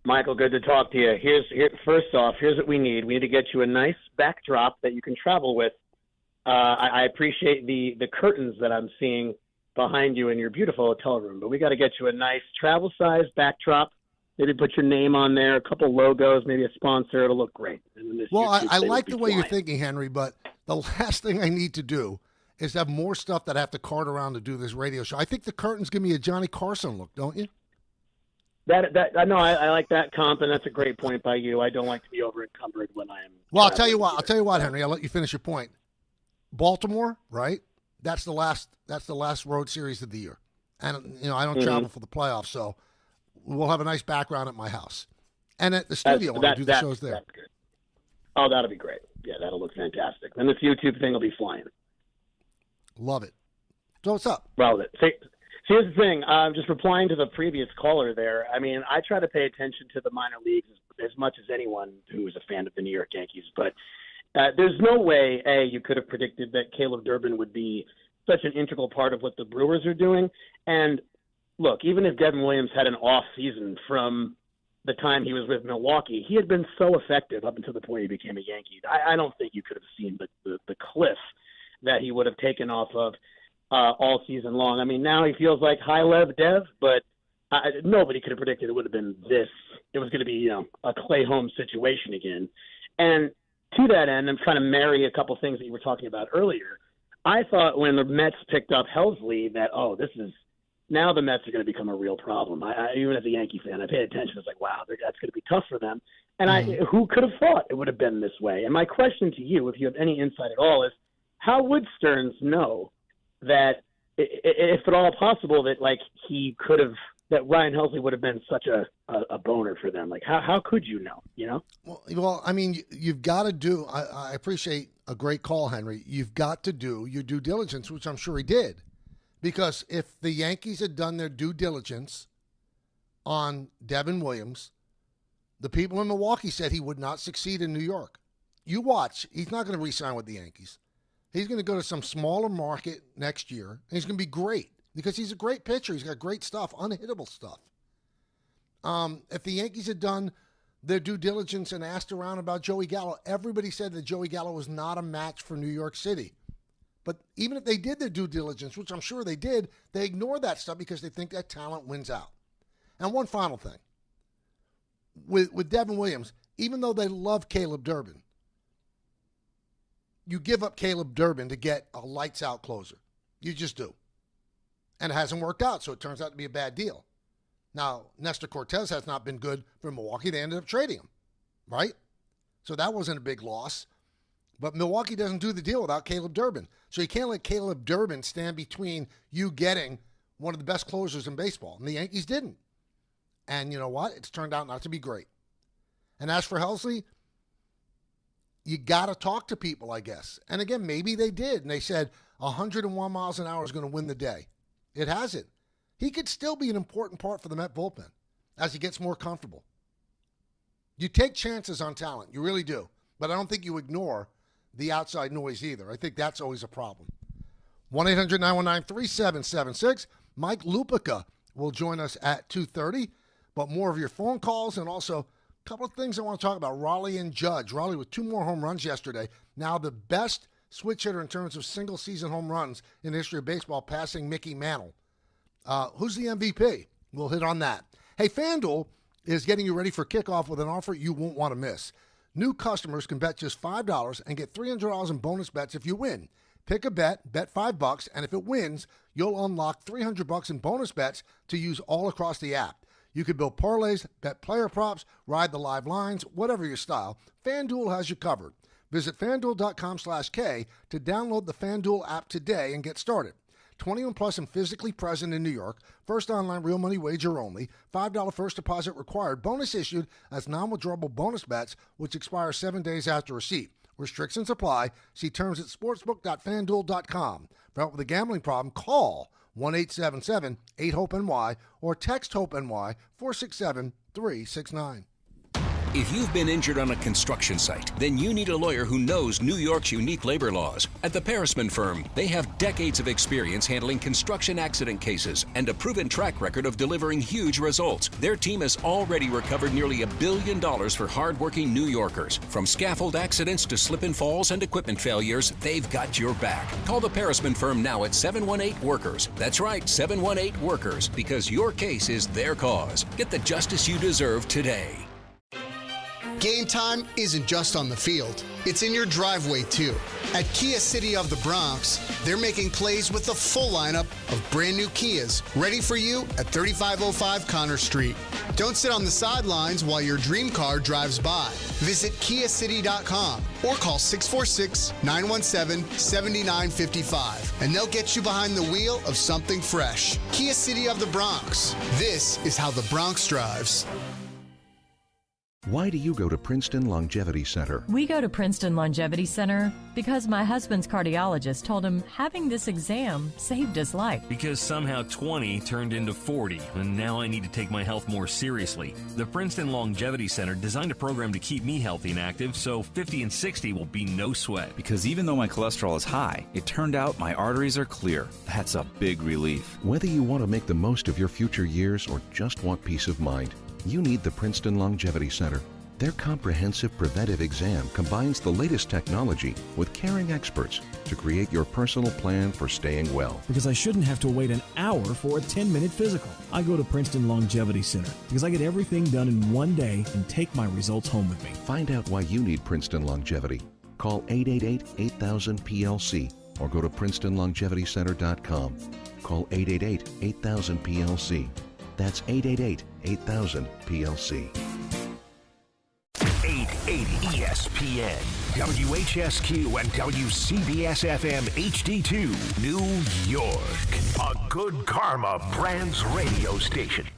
Michael, good to talk to you. First off, here's what we need. We need to get you a nice backdrop that you can travel with. I appreciate the curtains that I'm seeing behind you in your beautiful hotel room, but we got to get you a nice travel-sized backdrop. Maybe put your name on there, a couple logos, maybe a sponsor. It'll look great. Well, I like the way you're thinking, Henry, but the last thing I need to do is have more stuff that I have to cart around to do this radio show. I think the curtains give me a Johnny Carson look, don't you? I know. I like that comp, and that's a great point by you. I don't like to be over encumbered when I am. Well, I'll tell you what, Henry. I'll let you finish your point. Baltimore, right? That's the last road series of the year, and I don't travel for the playoffs, so we'll have a nice background at my house and at the studio when I do the shows there. That's good. Oh, that'll be great. Yeah, that'll look fantastic. And this YouTube thing will be flying. Love it. So what's up? Relevant. See, here's the thing. Just replying to the previous caller there. I mean, I try to pay attention to the minor leagues as much as anyone who is a fan of the New York Yankees. But there's no way, you could have predicted that Caleb Durbin would be such an integral part of what the Brewers are doing. And look, even if Devin Williams had an off season from the time he was with Milwaukee, he had been so effective up until the point he became a Yankee. I don't think you could have seen the cliff that he would have taken off of all season long. I mean, now he feels like high-lev Dev, but nobody could have predicted it would have been this. It was going to be, a Clay Holmes situation again. And to that end, I'm trying to marry a couple things that you were talking about earlier. I thought when the Mets picked up Helsley that, now the Mets are going to become a real problem. Even as a Yankee fan, I paid attention. It's like, wow, that's going to be tough for them. And who could have thought it would have been this way? And my question to you, if you have any insight at all, is how would Stearns know that, if at all possible, that he could have, that Ryan Helsley would have been such a boner for them? Like, how could you know? Well, I mean, you've got to do. I appreciate a great call, Henry. You've got to do your due diligence, which I'm sure he did. Because if the Yankees had done their due diligence on Devin Williams, the people in Milwaukee said he would not succeed in New York. You watch. He's not going to re-sign with the Yankees. He's going to go to some smaller market next year, and he's going to be great because he's a great pitcher. He's got great stuff, unhittable stuff. If the Yankees had done their due diligence and asked around about Joey Gallo, everybody said that Joey Gallo was not a match for New York City. But even if they did their due diligence, which I'm sure they did, they ignore that stuff because they think that talent wins out. And one final thing. With Devin Williams, even though they love Caleb Durbin, you give up Caleb Durbin to get a lights-out closer. You just do. And it hasn't worked out, so it turns out to be a bad deal. Now, Nestor Cortez has not been good for Milwaukee. They ended up trading him, right? So that wasn't a big loss. But Milwaukee doesn't do the deal without Caleb Durbin. So you can't let Caleb Durbin stand between you getting one of the best closers in baseball. And the Yankees didn't. And you know what? It's turned out not to be great. And as for Helsley, you got to talk to people, I guess. And again, maybe they did. And they said 101 miles an hour is going to win the day. It hasn't. He could still be an important part for the Met bullpen as he gets more comfortable. You take chances on talent. You really do. But I don't think you ignore the outside noise either. I think that's always a problem. 1-800-919-3776. Mike Lupica will join us at 2:30. But more of your phone calls and also a couple of things I want to talk about. Raleigh and Judge. Raleigh with 2 more home runs yesterday. Now the best switch hitter in terms of single-season home runs in the history of baseball, passing Mickey Mantle. Who's the MVP? We'll hit on that. Hey, FanDuel is getting you ready for kickoff with an offer you won't want to miss. New customers can bet just $5 and get $300 in bonus bets if you win. Pick a bet $5, and if it wins, you'll unlock $300 in bonus bets to use all across the app. You can build parlays, bet player props, ride the live lines, whatever your style. FanDuel has you covered. Visit FanDuel.com/K to download the FanDuel app today and get started. 21 plus and physically present in New York. First online real money wager only. $5 first deposit required. Bonus issued as non-withdrawable bonus bets, which expire 7 days after receipt. Restrictions apply. See terms at sportsbook.fanduel.com. For help with a gambling problem, call 1-877-8-HOPE-NY or text HOPE-NY 467-369. If you've been injured on a construction site, then you need a lawyer who knows New York's unique labor laws. At the Parisman Firm, they have decades of experience handling construction accident cases and a proven track record of delivering huge results. Their team has already recovered nearly $1 billion for hardworking New Yorkers. From scaffold accidents to slip and falls and equipment failures, they've got your back. Call the Parisman Firm now at 718-WORKERS. That's right, 718-WORKERS, because your case is their cause. Get the justice you deserve today. Game time isn't just on the field. It's in your driveway, too. At Kia City of the Bronx, they're making plays with the full lineup of brand new Kias ready for you at 3505 Connor Street. Don't sit on the sidelines while your dream car drives by. Visit KiaCity.com or call 646-917-7955 and they'll get you behind the wheel of something fresh. Kia City of the Bronx. This is how the Bronx drives. Why do you go to Princeton Longevity Center? We go to Princeton Longevity Center because my husband's cardiologist told him having this exam saved his life. Because somehow 20 turned into 40, and now I need to take my health more seriously. The Princeton Longevity Center designed a program to keep me healthy and active, so 50 and 60 will be no sweat. Because even though my cholesterol is high, it turned out my arteries are clear. That's a big relief. Whether you want to make the most of your future years or just want peace of mind, you need the Princeton Longevity Center. Their comprehensive preventive exam combines the latest technology with caring experts to create your personal plan for staying well. Because I shouldn't have to wait an hour for a 10-minute physical. I go to Princeton Longevity Center because I get everything done in one day and take my results home with me. Find out why you need Princeton Longevity. Call 888-8000-PLC or go to PrincetonLongevityCenter.com. Call 888-8000-PLC. That's 888-8000-PLC. 880 ESPN, WHSQ, and WCBS-FM HD2, New York. A Good Karma Brands radio station.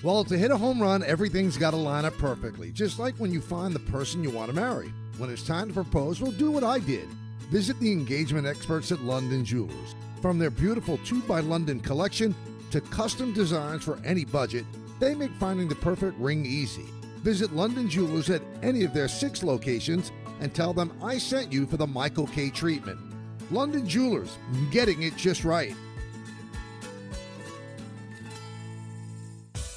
Well, to hit a home run, everything's got to line up perfectly, just like when you find the person you want to marry. When it's time to propose, well, do what I did. Visit the engagement experts at London Jewelers. From their beautiful 2 by London collection to custom designs for any budget, they make finding the perfect ring easy. Visit London Jewelers at any of their 6 locations and tell them I sent you for the Michael K. treatment. London Jewelers, getting it just right.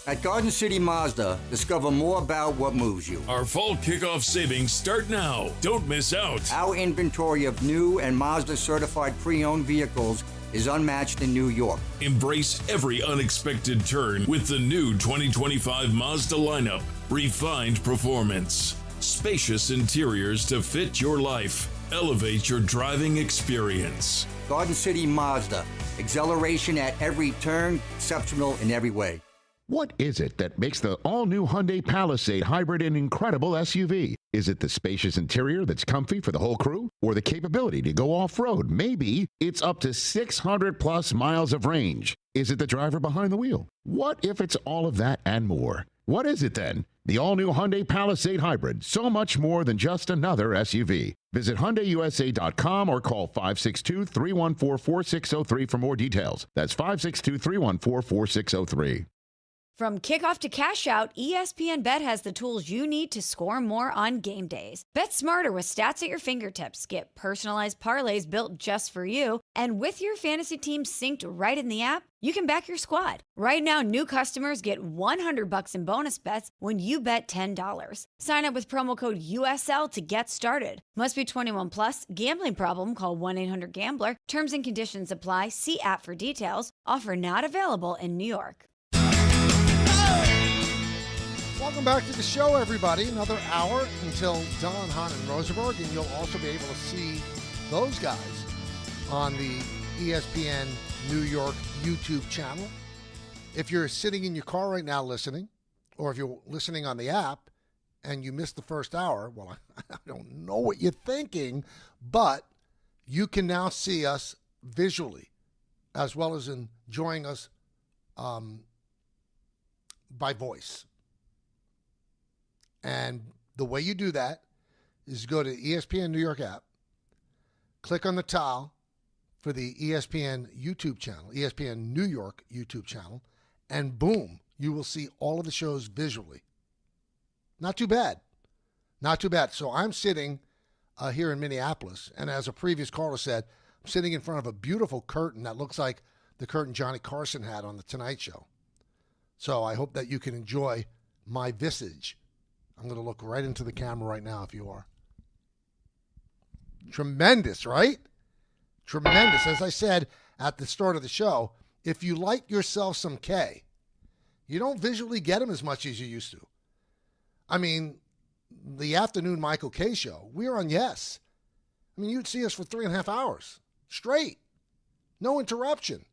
At Garden City Mazda, discover more about what moves you. Our fall kickoff savings start now. Don't miss out. Our inventory of new and Mazda certified pre-owned vehicles is unmatched in New York. Embrace every unexpected turn with the new 2025 Mazda lineup. Refined performance, spacious interiors to fit your life. Elevate your driving experience. Garden City Mazda. Exhilaration at every turn, exceptional in every way. What is it that makes the all-new Hyundai Palisade hybrid an incredible SUV? Is it the spacious interior that's comfy for the whole crew? Or the capability to go off-road? Maybe it's up to 600-plus miles of range. Is it the driver behind the wheel? What if it's all of that and more? What is it then? The all-new Hyundai Palisade Hybrid, so much more than just another SUV. Visit HyundaiUSA.com or call 562-314-4603 for more details. That's 562-314-4603. From kickoff to cash out, ESPN Bet has the tools you need to score more on game days. Bet smarter with stats at your fingertips. Get personalized parlays built just for you. And with your fantasy team synced right in the app, you can back your squad. Right now, new customers get $100 in bonus bets when you bet $10. Sign up with promo code USL to get started. Must be 21 plus. Gambling problem? Call 1-800-GAMBLER. Terms and conditions apply. See app for details. Offer not available in New York. Welcome back to the show, everybody. Another hour until Don, Hahn, and Rosenberg, and you'll also be able to see those guys on the ESPN New York YouTube channel. If you're sitting in your car right now listening, or if you're listening on the app and you missed the first hour, well, I don't know what you're thinking, but you can now see us visually as well as enjoying us by voice. And the way you do that is go to ESPN New York app, click on the tile for the ESPN YouTube channel, ESPN New York YouTube channel, and boom, you will see all of the shows visually. Not too bad. Not too bad. So I'm sitting here in Minneapolis, and as a previous caller said, I'm sitting in front of a beautiful curtain that looks like the curtain Johnny Carson had on The Tonight Show. So I hope that you can enjoy my visage. I'm going to look right into the camera right now if you are. Tremendous, right? Tremendous. As I said at the start of the show, if you like yourself some K, you don't visually get them as much as you used to. I mean, the afternoon Michael K show, we were on Yes. I mean, you'd see us for 3.5 hours straight. No interruption.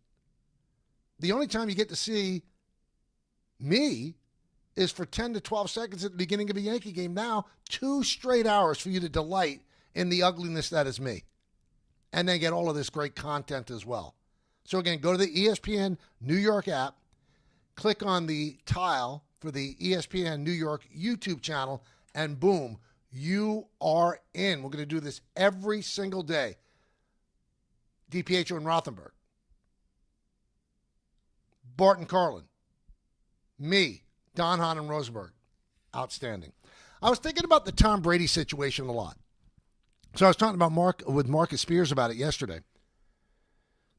The only time you get to see me is for 10 to 12 seconds at the beginning of a Yankee game. Now, 2 straight hours for you to delight in the ugliness that is me. And then get all of this great content as well. So again, go to the ESPN New York app, click on the tile for the ESPN New York YouTube channel, and boom, you are in. We're going to do this every single day. DiPietro and Rothenberg. Barton Carlin. Me, Don Hahn and Rosenberg. Outstanding. I was thinking about the Tom Brady situation a lot. So I was talking about with Marcus Spears about it yesterday.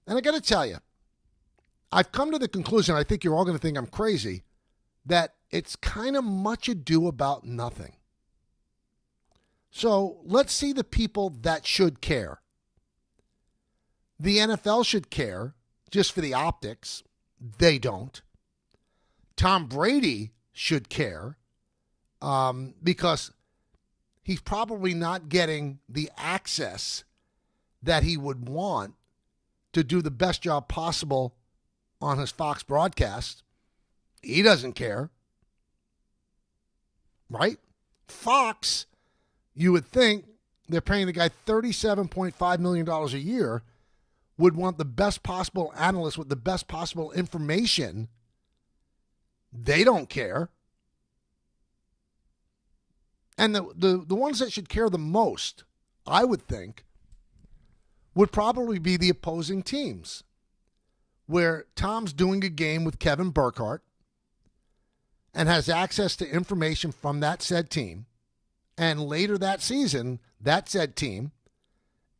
And I got to tell you, I've come to the conclusion, I think you're all going to think I'm crazy, that it's kind of much ado about nothing. So let's see the people that should care. The NFL should care just for the optics. They don't. Tom Brady should care because he's probably not getting the access that he would want to do the best job possible on his Fox broadcast. He doesn't care. Right? Fox, you would think they're paying the guy $37.5 million a year, would want the best possible analyst with the best possible information. They don't care. And the ones that should care the most, I would think, would probably be the opposing teams, where Tom's doing a game with Kevin Burkhardt and has access to information from that said team. And later that season, that said team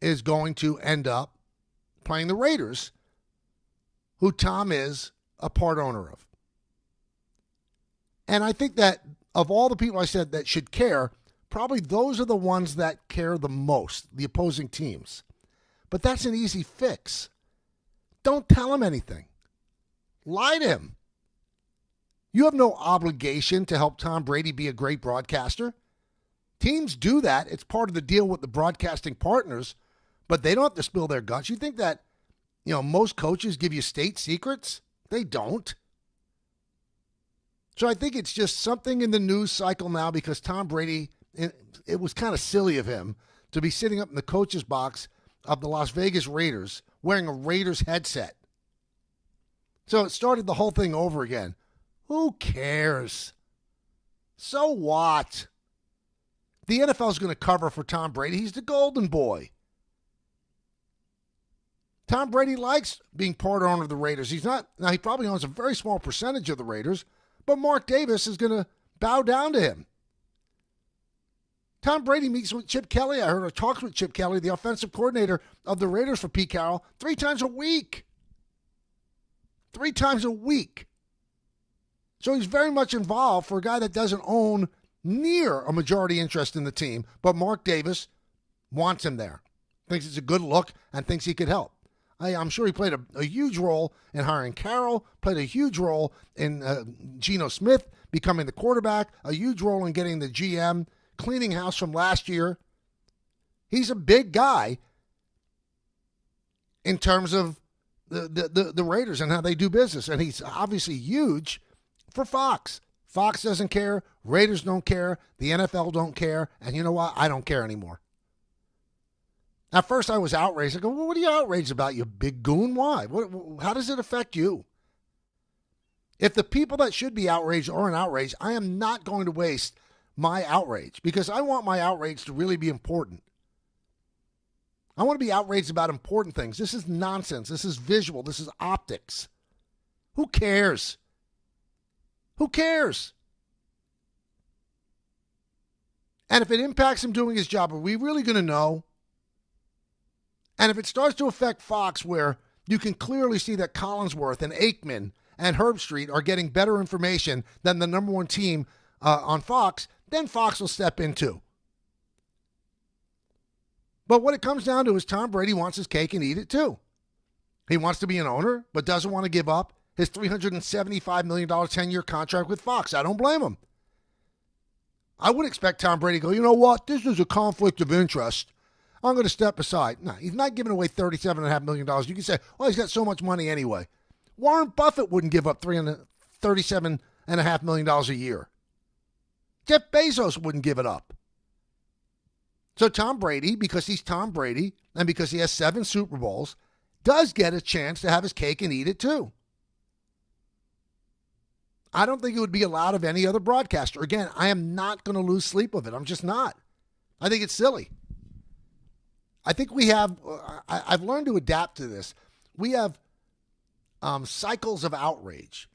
is going to end up playing the Raiders, who Tom is a part owner of. And I think that of all the people I said that should care, probably those are the ones that care the most, the opposing teams. But that's an easy fix. Don't tell him anything. Lie to him. You have no obligation to help Tom Brady be a great broadcaster. Teams do that. It's part of the deal with the broadcasting partners, but they don't have to spill their guts. You think that, most coaches give you state secrets? They don't. So I think it's just something in the news cycle now because Tom Brady, it was kind of silly of him to be sitting up in the coach's box of the Las Vegas Raiders wearing a Raiders headset. So it started the whole thing over again. Who cares? So what? The NFL is going to cover for Tom Brady. He's the golden boy. Tom Brady likes being part owner of the Raiders. He probably owns a very small percentage of the Raiders, but Mark Davis is going to bow down to him. Tom Brady meets with Chip Kelly. I heard her talks with Chip Kelly, the offensive coordinator of the Raiders for Pete Carroll, 3 times a week. 3 times a week. So he's very much involved for a guy that doesn't own near a majority interest in the team, but Mark Davis wants him there. Thinks it's a good look and thinks he could help. I'm sure he played a huge role in hiring Carroll, played a huge role in Geno Smith becoming the quarterback, a huge role in getting the GM, cleaning house from last year. He's a big guy in terms of the Raiders and how they do business, and he's obviously huge for Fox. Fox doesn't care, Raiders don't care, the NFL don't care, and you know what? I don't care anymore. At first I was outraged. I go, well, what are you outraged about, you big goon? Why? How does it affect you? If the people that should be outraged aren't outraged, I am not going to waste my outrage because I want my outrage to really be important. I want to be outraged about important things. This is nonsense. This is visual. This is optics. Who cares? Who cares? And if it impacts him doing his job, are we really going to know? And if it starts to affect Fox, where you can clearly see that Collinsworth and Aikman and Herbstreit are getting better information than the number one team on Fox, then Fox will step in too. But what it comes down to is Tom Brady wants his cake and eat it too. He wants to be an owner, but doesn't want to give up his $375 million 10-year contract with Fox. I don't blame him. I would expect Tom Brady to go, you know what? This is a conflict of interest. I'm going to step aside. No, he's not giving away $37.5 million. You can say, well, he's got so much money anyway. Warren Buffett wouldn't give up $37.5 million a year. Jeff Bezos wouldn't give it up. So Tom Brady, because he's Tom Brady and because he has 7 Super Bowls, does get a chance to have his cake and eat it too. I don't think it would be allowed of any other broadcaster. Again, I am not going to lose sleep of it. I'm just not. I think it's silly. I think we have, I've learned to adapt to this. We have cycles of outrage.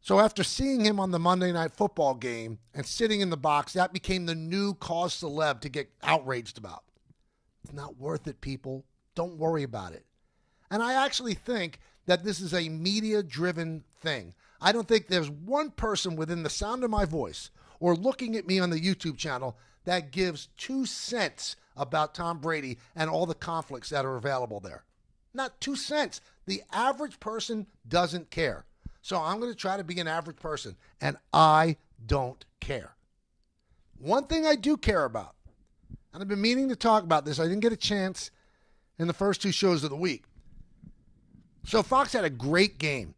So after seeing him on the Monday Night Football game and sitting in the box, that became the new cause celeb to get outraged about. It's not worth it, people. Don't worry about it. And I actually think that this is a media-driven thing. I don't think there's one person within the sound of my voice or looking at me on the YouTube channel that gives 2 cents about Tom Brady and all the conflicts that are available there. Not 2 cents. The average person doesn't care. So I'm going to try to be an average person, and I don't care. One thing I do care about, and I've been meaning to talk about this. I didn't get a chance in the first 2 shows of the week. So Fox had a great game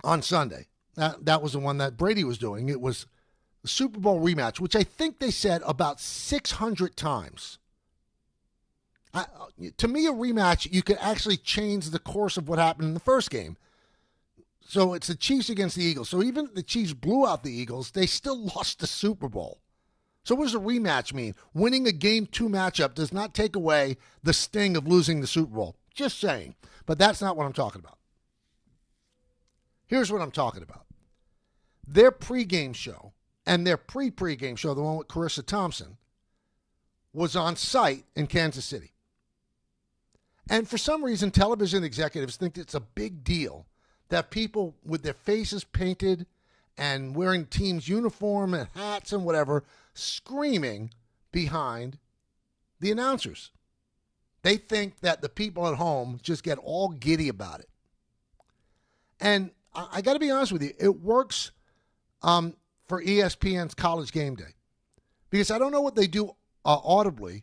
on Sunday. That was the one that Brady was doing. It was the Super Bowl rematch, which I think they said about 600 times. To me, a rematch, you could actually change the course of what happened in the first game. So it's the Chiefs against the Eagles. So even if the Chiefs blew out the Eagles, they still lost the Super Bowl. So what does a rematch mean? Winning a Game 2 matchup does not take away the sting of losing the Super Bowl. Just saying. But that's not what I'm talking about. Here's what I'm talking about. Their pregame show and their pre-pregame show, the one with Carissa Thompson, was on site in Kansas City. And for some reason, television executives think it's a big deal that people with their faces painted and wearing team's uniform and hats and whatever, screaming behind the announcers. They think that the people at home just get all giddy about it. And I got to be honest with you, it works for ESPN's College Game Day. Because I don't know what they do audibly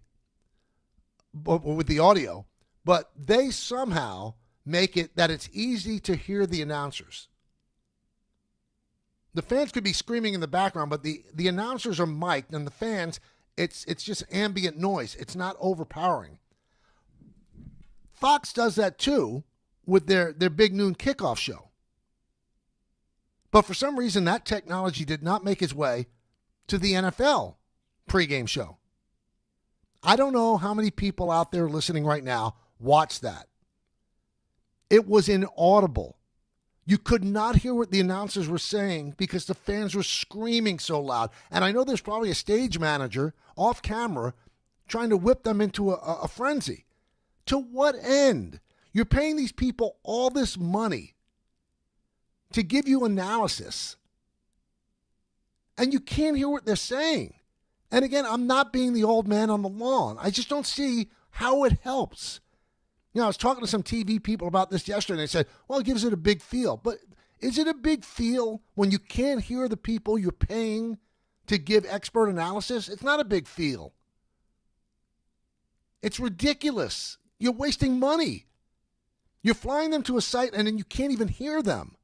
with the audio, but they somehow make it that it's easy to hear the announcers. The fans could be screaming in the background, but the announcers are mic'd, and the fans, it's just ambient noise. It's not overpowering. Fox does that too with their big noon kickoff show. But for some reason, that technology did not make its way to the NFL pregame show. I don't know how many people out there listening right now watch that. It was inaudible. You could not hear what the announcers were saying because the fans were screaming so loud. And I know there's probably a stage manager off camera trying to whip them into a frenzy. To what end? You're paying these people all this money to give you analysis, and you can't hear what they're saying. And again, I'm not being the old man on the lawn. I just don't see how it helps. You know, I was talking to some TV people about this yesterday, and they said, well, it gives it a big feel. But is it a big feel when you can't hear the people you're paying to give expert analysis? It's not a big feel. It's ridiculous. You're wasting money. You're flying them to a site, and then you can't even hear them.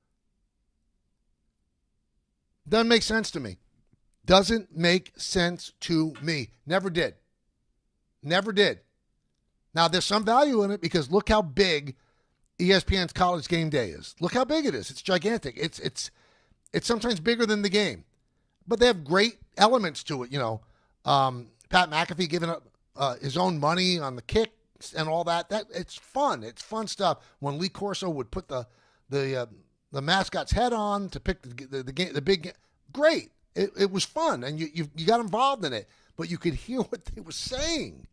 Doesn't make sense to me. Doesn't make sense to me. Never did. Never did. Now, there's some value in it because look how big ESPN's College Game Day is. Look how big it is. It's gigantic. It's sometimes bigger than the game. But they have great elements to it. You know, Pat McAfee giving up his own money on the kicks and all that. It's fun. It's fun stuff. When Lee Corso would put the mascot's head on to pick the big, great. It was fun, and you got involved in it, but you could hear what they were saying.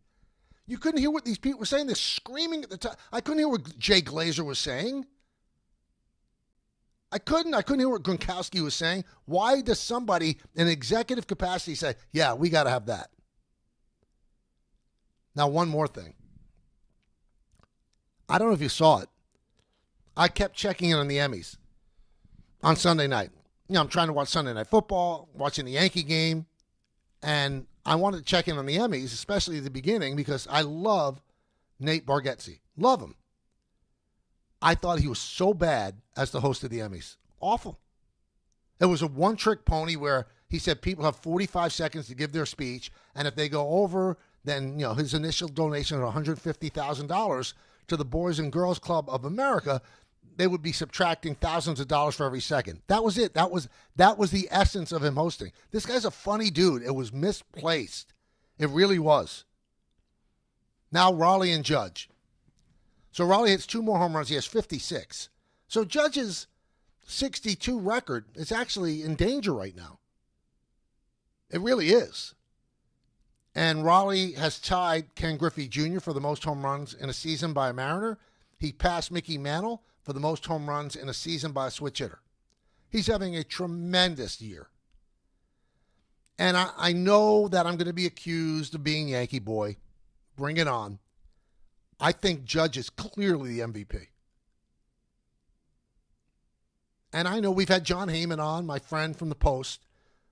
You couldn't hear what these people were saying. They're screaming at the top. I couldn't hear what Jay Glazer was saying. I couldn't hear what Gronkowski was saying. Why does somebody in executive capacity say, yeah, we got to have that? Now, one more thing. I don't know if you saw it. I kept checking in on the Emmys on Sunday night. You know, I'm trying to watch Sunday Night Football, watching the Yankee game, and I wanted to check in on the Emmys, especially at the beginning, because I love Nate Bargatze. Love him. I thought he was so bad as the host of the Emmys. Awful. It was a one-trick pony where he said people have 45 seconds to give their speech, and if they go over, then, you know, his initial donation of $150,000 to the Boys and Girls Club of America, they would be subtracting thousands of dollars for every second. That was it. That was the essence of him hosting. This guy's a funny dude. It was misplaced. It really was. Now Raleigh and Judge. So Raleigh hits 2 more home runs. He has 56. So Judge's 62 record is actually in danger right now. It really is. And Raleigh has tied Ken Griffey Jr. for the most home runs in a season by a Mariner. He passed Mickey Mantle for the most home runs in a season by a switch hitter. He's having a tremendous year. And I know that I'm going to be accused of being Yankee boy. Bring it on. I think Judge is clearly the MVP. And I know we've had John Heyman on, my friend from the Post,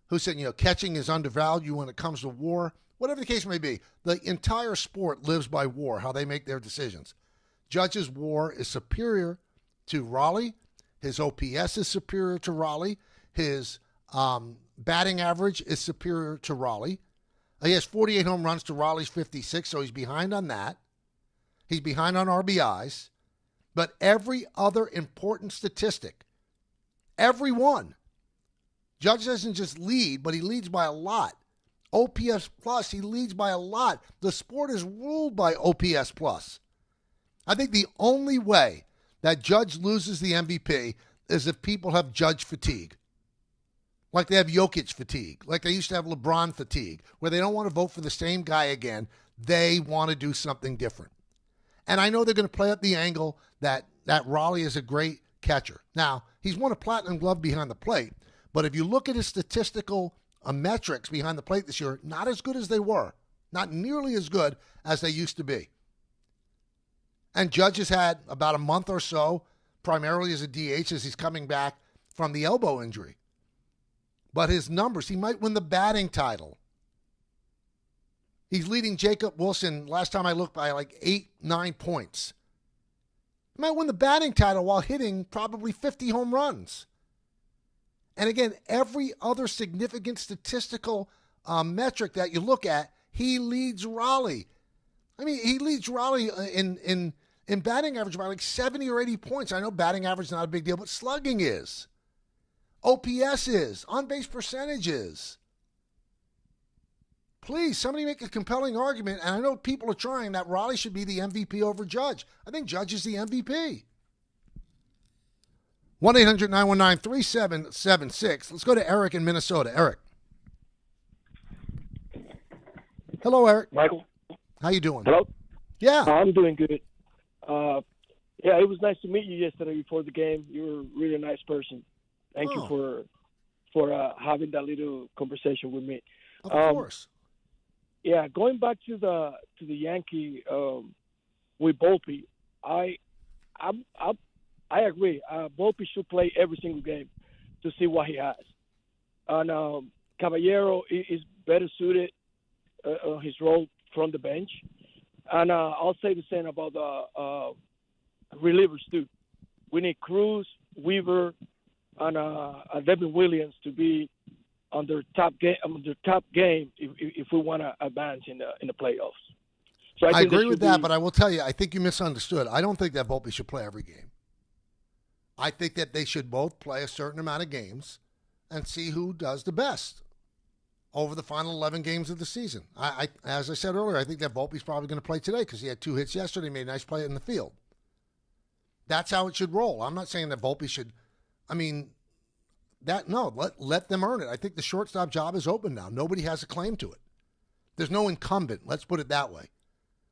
who said, catching is undervalued when it comes to WAR. Whatever the case may be, the entire sport lives by WAR, how they make their decisions. Judge's WAR is superior to Raleigh. His OPS is superior to Raleigh. His batting average is superior to Raleigh. He has 48 home runs to Raleigh's 56, so he's behind on that. He's behind on RBIs. But every other important statistic, every one, Judge doesn't just lead, but he leads by a lot. OPS plus, he leads by a lot. The sport is ruled by OPS plus. I think the only way that Judge loses the MVP is if people have Judge fatigue. Like they have Jokic fatigue. Like they used to have LeBron fatigue, where they don't want to vote for the same guy again. They want to do something different. And I know they're going to play up the angle that Raleigh is a great catcher. Now, he's won a Platinum Glove behind the plate, but if you look at his statistical metrics behind the plate this year, not as good as they were. Not nearly as good as they used to be. And Judge has had about a month or so, primarily as a DH, as he's coming back from the elbow injury. But his numbers, he might win the batting title. He's leading Jacob Wilson, last time I looked, by like 8-9 points. He might win the batting title while hitting probably 50 home runs. And again, every other significant statistical metric that you look at, he leads Raleigh. I mean, he leads Raleigh in batting average by like 70 or 80 points. I know batting average is not a big deal, but slugging is. OPS is. On-base percentage is. Please, somebody make a compelling argument, and I know people are trying, that Raleigh should be the MVP over Judge. I think Judge is the MVP. 1-800-919-3776. Let's go to Eric in Minnesota. Eric. Hello, Eric. Michael. How you doing? Hello? Yeah. I'm doing good. Yeah, it was nice to meet you yesterday before the game. You were really a nice person. Thank you for having that little conversation with me. Of course. Yeah, going back to the Yankee with Volpe, I agree. Volpe should play every single game to see what he has. And Caballero is better suited on his role from the bench. And I'll say the same about the relievers too. We need Cruz, Weaver, and Devin Williams to be on their top game if we want to advance in the playoffs. So I agree with that, but I will tell you, I think you misunderstood. I don't think that Volpe should play every game. I think that they should both play a certain amount of games and see who does the best over the final 11 games of the season. As I said earlier, I think that Volpe's probably going to play today because he had 2 hits yesterday, made a nice play in the field. That's how it should roll. I'm not saying that Volpe should, let them earn it. I think the shortstop job is open now. Nobody has a claim to it. There's no incumbent. Let's put it that way.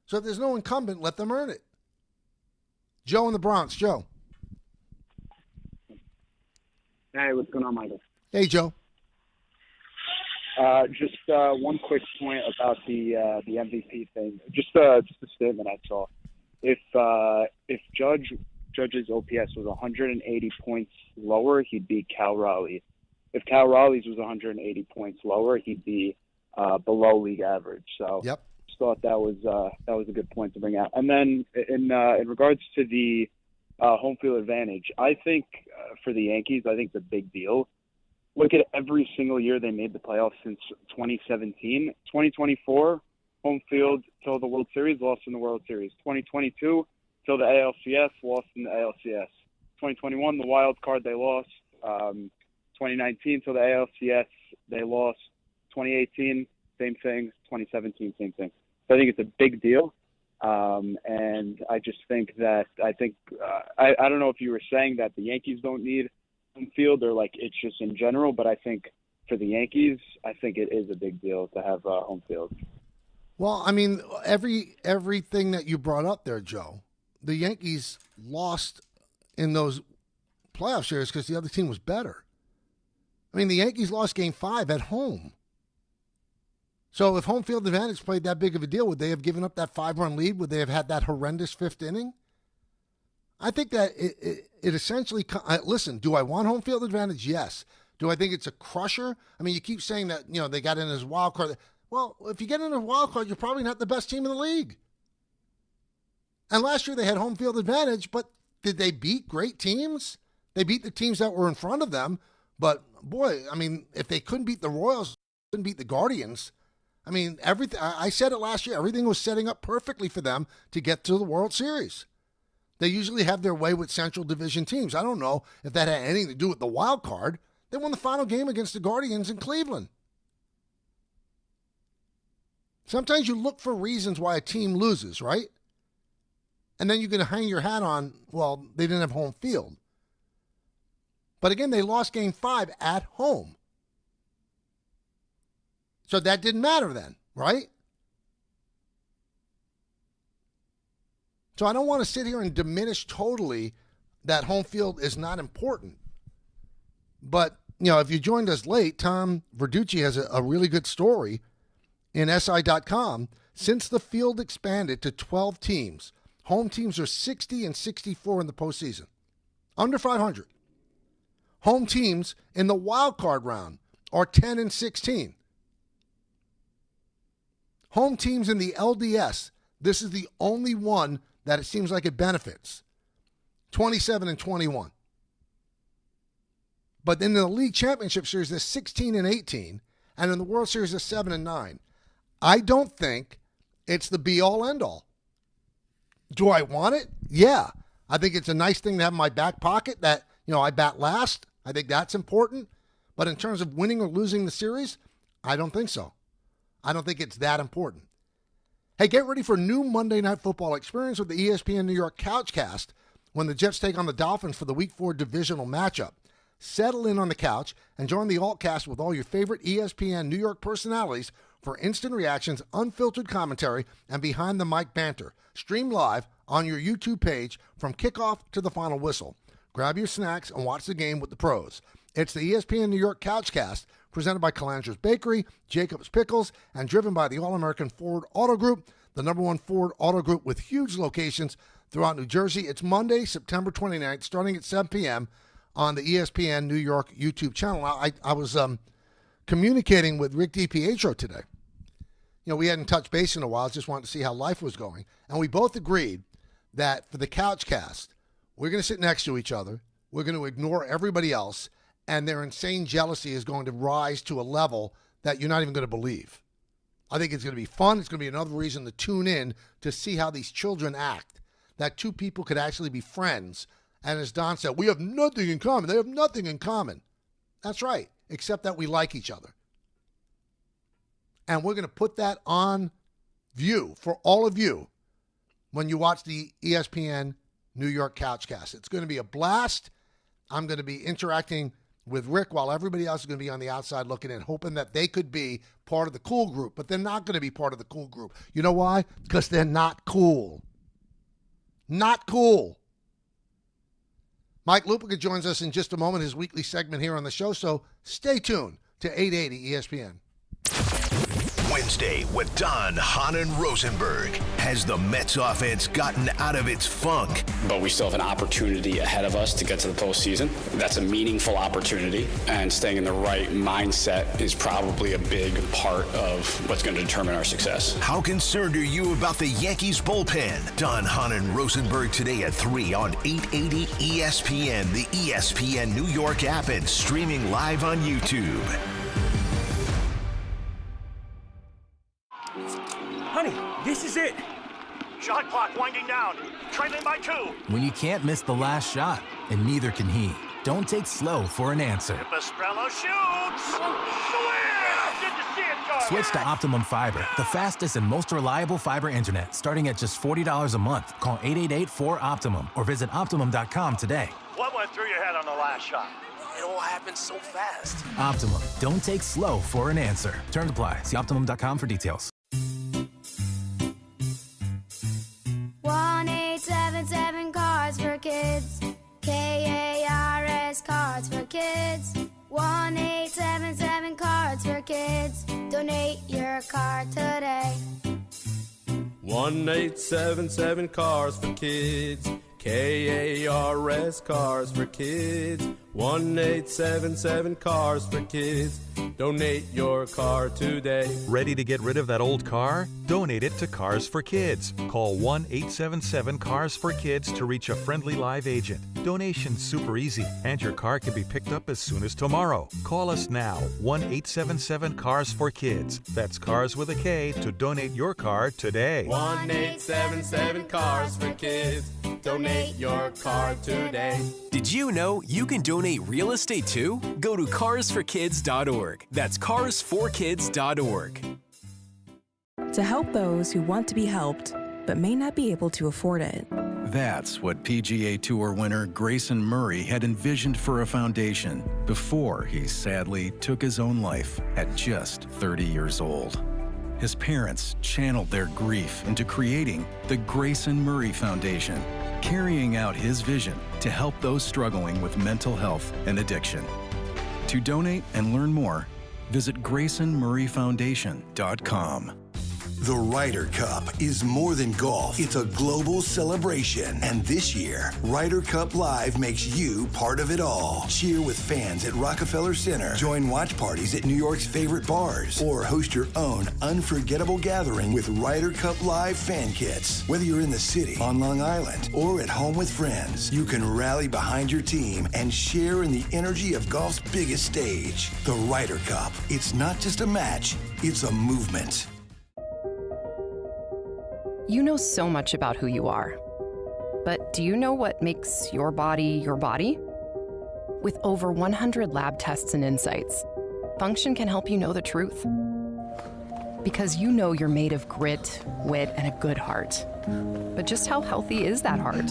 So if there's no incumbent, let them earn it. Joe in the Bronx. Joe. Hey, what's going on, Michael? Hey, Joe. Just one quick point about the MVP thing. Just a statement I saw. If Judge's OPS was 180 points lower, he'd be Cal Raleigh. If Cal Raleigh's was 180 points lower, he'd be below league average. So, yep. Just thought that was a good point to bring out. And then in regards to the home field advantage, I think for the Yankees, I think it's a big deal. Look at every single year they made the playoffs since 2017. 2024, home field till the World Series, lost in the World Series. 2022, till the ALCS, lost in the ALCS. 2021, the wild card they lost. 2019 to the ALCS, they lost. 2018, same thing. 2017, same thing. So I think it's a big deal. And I just think that I don't know if you were saying that the Yankees don't need home field or like it's just in general, but I think for the Yankees, I think it is a big deal to have home field. Well, I mean, everything that you brought up there, Joe, the Yankees lost in those playoff series because the other team was better. I mean, the Yankees lost Game 5 at home. So if home field advantage played that big of a deal, would they have given up that 5-run lead? Would they have had that horrendous fifth inning? I think that it essentially – listen, do I want home field advantage? Yes. Do I think it's a crusher? I mean, you keep saying that, they got in as a wild card. Well, if you get in a wild card, you're probably not the best team in the league. And last year they had home field advantage, but did they beat great teams? They beat the teams that were in front of them. But, boy, I mean, if they couldn't beat the Royals, couldn't beat the Guardians – I mean, everything. I said it last year. Everything was setting up perfectly for them to get to the World Series. They usually have their way with Central Division teams. I don't know if that had anything to do with the wild card. They won the final game against the Guardians in Cleveland. Sometimes you look for reasons why a team loses, right? And then you're going to hang your hat on, well, they didn't have home field. But again, they lost Game 5 at home. So that didn't matter then, right? So I don't want to sit here and diminish totally that home field is not important. But, if you joined us late, Tom Verducci has a really good story in SI.com. Since the field expanded to 12 teams, home teams are 60 and 64 in the postseason, under 500. Home teams in the wild card round are 10 and 16. Home teams in the LDS, this is the only one that it seems like it benefits. 27 and 21. But in the League Championship Series, there's 16 and 18. And in the World Series, there's 7 and 9. I don't think it's the be-all, end-all. Do I want it? Yeah. I think it's a nice thing to have in my back pocket that, I bat last. I think that's important. But in terms of winning or losing the series, I don't think so. I don't think it's that important. Hey, get ready for a new Monday Night Football experience with the ESPN New York Couchcast when the Jets take on the Dolphins for the Week 4 divisional matchup. Settle in on the couch and join the Altcast with all your favorite ESPN New York personalities for instant reactions, unfiltered commentary, and behind-the-mic banter. Stream live on your YouTube page from kickoff to the final whistle. Grab your snacks and watch the game with the pros. It's the ESPN New York Couchcast, presented by Calandra's Bakery, Jacob's Pickles, and driven by the All-American Ford Auto Group, the #1 Ford Auto Group with huge locations throughout New Jersey. It's Monday, September 29th, starting at 7 p.m. on the ESPN New York YouTube channel. Now, I was communicating with Rick DiPietro today. We hadn't touched base in a while, just wanted to see how life was going. And we both agreed that for the Couchcast, we're going to sit next to each other, we're going to ignore everybody else, and their insane jealousy is going to rise to a level that you're not even going to believe. I think it's going to be fun. It's going to be another reason to tune in to see how these children act, that two people could actually be friends. And as Don said, we have nothing in common. They have nothing in common. That's right, except that we like each other. And we're going to put that on view for all of you when you watch the ESPN New York Couchcast. It's going to be a blast. I'm going to be interacting with Rick while everybody else is going to be on the outside looking in, hoping that they could be part of the cool group, but they're not going to be part of the cool group. You know why? Because they're not cool. Not cool. Mike Lupica joins us in just a moment, his weekly segment here on the show, so stay tuned to 880 ESPN. Wednesday with Don, Hahn, and Rosenberg. Has the Mets offense gotten out of its funk? But we still have an opportunity ahead of us to get to the postseason. That's a meaningful opportunity, and staying in the right mindset is probably a big part of what's going to determine our success. How concerned are you about the Yankees bullpen? Don, Hahn, and Rosenberg today at 3 on 880 ESPN, the ESPN New York app, and streaming live on YouTube. Honey, this is it. Shot clock winding down. Trailing by 2. When you can't miss the last shot and neither can he. Don't take slow for an answer. Pastrello shoots. Good to see it, Carter. Switch to Optimum Fiber, the fastest and most reliable fiber internet, starting at just $40 a month. Call 888-4OPTIMUM or visit Optimum.com today. What went through your head on the last shot? It all happened so fast. Optimum. Don't take slow for an answer. Terms apply. See Optimum.com for details. 1-877 Cards for Kids. KARS Cards for Kids. 1-877 Cards for Kids. Donate your card today. 1-877 Cars for Kids. KARS Cars for Kids. 1-877 Cars for Kids. Donate your car today. Ready to get rid of that old car? Donate it to Cars for Kids. Call 1-877-CARS-FOR-KIDS to reach a friendly live agent. Donation's super easy, and your car can be picked up as soon as tomorrow. Call us now, 1-877-CARS-FOR-KIDS. That's Cars with a K to donate your car today. 1-877 Cars for Kids. Donate your car today. Did you know you can donate real estate too? Go to carsforkids.org. That's carsforkids.org. To help those who want to be helped, but may not be able to afford it. That's what PGA Tour winner Grayson Murray had envisioned for a foundation before he sadly took his own life at just 30 years old. His parents channeled their grief into creating the Grayson Murray Foundation, carrying out his vision to help those struggling with mental health and addiction. To donate and learn more, visit GraysonMurrayFoundation.com. The Ryder Cup is more than golf. It's a global celebration. And this year, Ryder Cup Live makes you part of it all. Cheer with fans at Rockefeller Center. Join watch parties at New York's favorite bars. Or host your own unforgettable gathering with Ryder Cup Live fan kits. Whether you're in the city, on Long Island, or at home with friends, you can rally behind your team and share in the energy of golf's biggest stage. The Ryder Cup. It's not just a match, it's a movement. You know so much about who you are. But do you know what makes your body your body? With over 100 lab tests and insights, Function can help you know the truth. Because you know you're made of grit, wit, and a good heart. But just how healthy is that heart?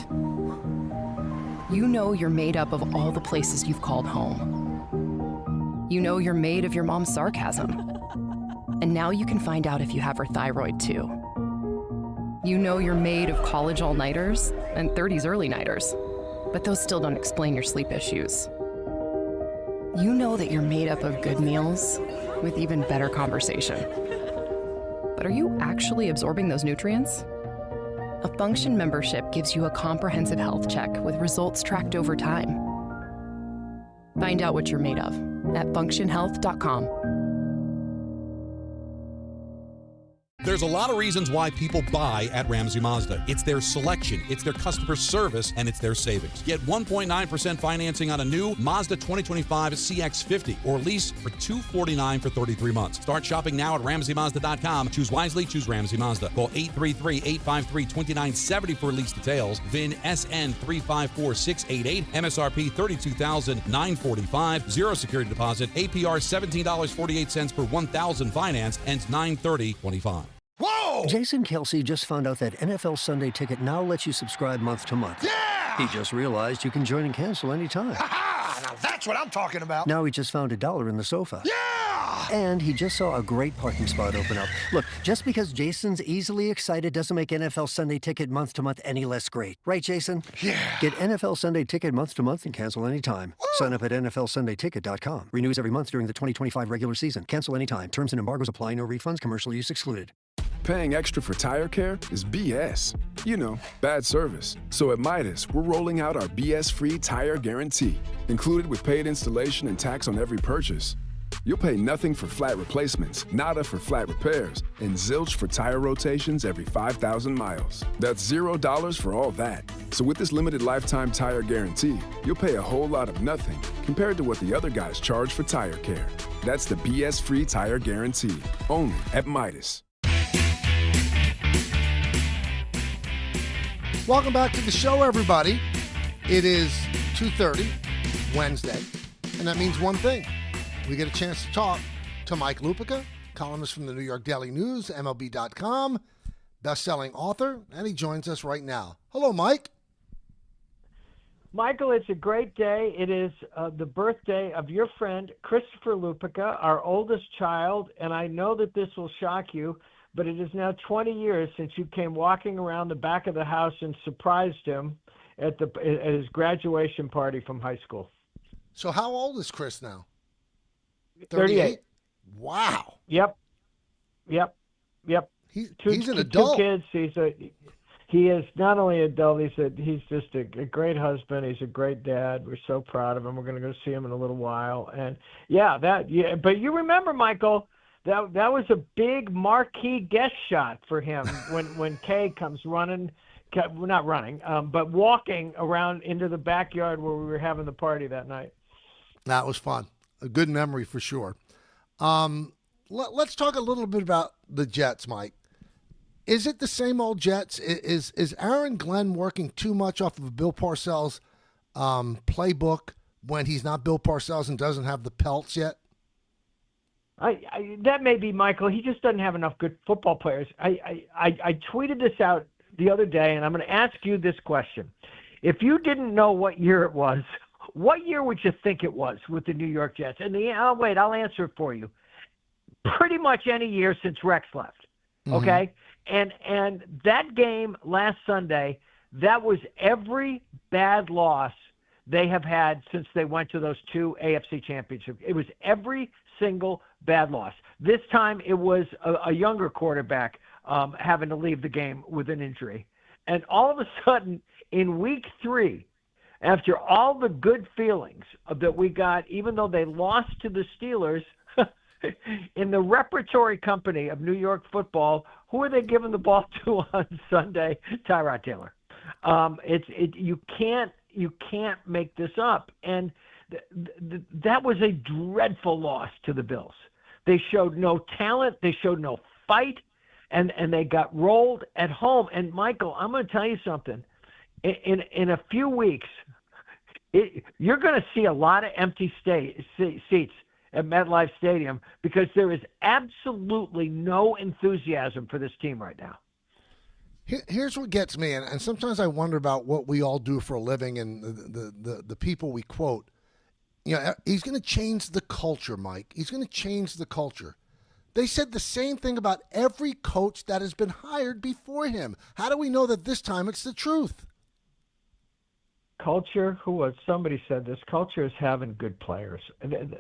You know you're made up of all the places you've called home. You know you're made of your mom's sarcasm. And now you can find out if you have her thyroid too. You know you're made of college all-nighters and 30s early-nighters, but those still don't explain your sleep issues. You know that you're made up of good meals with even better conversation. But are you actually absorbing those nutrients? A Function membership gives you a comprehensive health check with results tracked over time. Find out what you're made of at functionhealth.com. There's a lot of reasons why people buy at Ramsey Mazda. It's their selection, it's their customer service, and it's their savings. Get 1.9% financing on a new Mazda 2025 CX-50 or lease for $249 for 33 months. Start shopping now at RamseyMazda.com. Choose wisely, choose Ramsey Mazda. Call 833-853-2970 for lease details. VIN SN 354688. MSRP $32,945. Zero security deposit. APR $17.48 per $1,000 finance. Ends 9/30/25. Whoa! Jason Kelsey just found out that NFL Sunday Ticket now lets you subscribe month to month. Yeah! He just realized you can join and cancel anytime. Ha-ha! Now that's what I'm talking about. Now he just found $1 in the sofa. Yeah! And he just saw a great parking spot open up. Look, just because Jason's easily excited doesn't make NFL Sunday Ticket month to month any less great. Right, Jason? Yeah. Get NFL Sunday Ticket month to month and cancel anytime. Woo! Sign up at NFLSundayTicket.com. Renews every month during the 2025 regular season. Cancel anytime. Terms and embargoes apply. No refunds. Commercial use excluded. Paying extra for tire care is BS. You know, bad service. So at Midas, we're rolling out our BS-free tire guarantee, included with paid installation and tax on every purchase. You'll pay nothing for flat replacements, nada for flat repairs, and zilch for tire rotations every 5,000 miles. That's $0 for all that. So with this limited lifetime tire guarantee, you'll pay a whole lot of nothing compared to what the other guys charge for tire care. That's the BS-free tire guarantee, only at Midas. Welcome back to the show, everybody. It is 2:30 Wednesday, and that means one thing. We get a chance to talk to Mike Lupica, columnist from the New York Daily News, MLB.com, best-selling author, and he joins us right now. Hello, Mike. Michael, it's a great day. It is the birthday of your friend, Christopher Lupica, our oldest child, and I know that this will shock you, but it is now 20 years since you came walking around the back of the house and surprised him at his graduation party from high school. So how old is Chris now? 38. Wow. Yep. He's an adult. 2 kids. He is not only an adult. He's just a great husband. He's a great dad. We're so proud of him. We're going to go see him in a little while. And but you remember, Michael, that was a big marquee guest shot for him when Kay comes not running, but walking around into the backyard where we were having the party that night. That was fun. A good memory for sure. Let's talk a little bit about the Jets, Mike. Is it the same old Jets? Is Aaron Glenn working too much off of Bill Parcells' playbook when he's not Bill Parcells and doesn't have the pelts yet? That may be, Michael. He just doesn't have enough good football players. I tweeted this out the other day, and I'm going to ask you this question. If you didn't know what year it was, what year would you think it was with the New York Jets? And I'll answer it for you. Pretty much any year since Rex left, okay? And that game last Sunday, that was every bad loss they have had since they went to those 2 AFC championships. It was every single bad loss. This time it was a younger quarterback having to leave the game with an injury. And all of a sudden, in week 3, after all the good feelings that we got, even though they lost to the Steelers, in the repertory company of New York football, who are they giving the ball to on Sunday? Tyrod Taylor. You can't make this up. And that was a dreadful loss to the Bills. They showed no talent. They showed no fight. And they got rolled at home. And, Michael, I'm going to tell you something. In a few weeks, you're going to see a lot of empty seats at MetLife Stadium because there is absolutely no enthusiasm for this team right now. Here's what gets me, and sometimes I wonder about what we all do for a living and the people we quote. You know, he's going to change the culture, Mike. He's going to change the culture. They said the same thing about every coach that has been hired before him. How do we know that this time it's the truth? Culture, somebody said this, culture is having good players.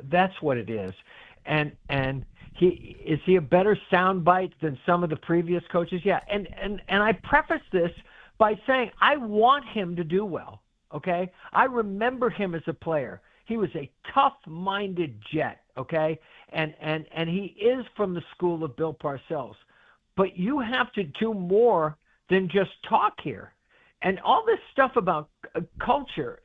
That's what it is. And is he a better soundbite than some of the previous coaches? Yeah. And I preface this by saying I want him to do well. Okay. I remember him as a player. He was a tough-minded Jet. Okay. And he is from the school of Bill Parcells. But you have to do more than just talk here. And all this stuff about culture,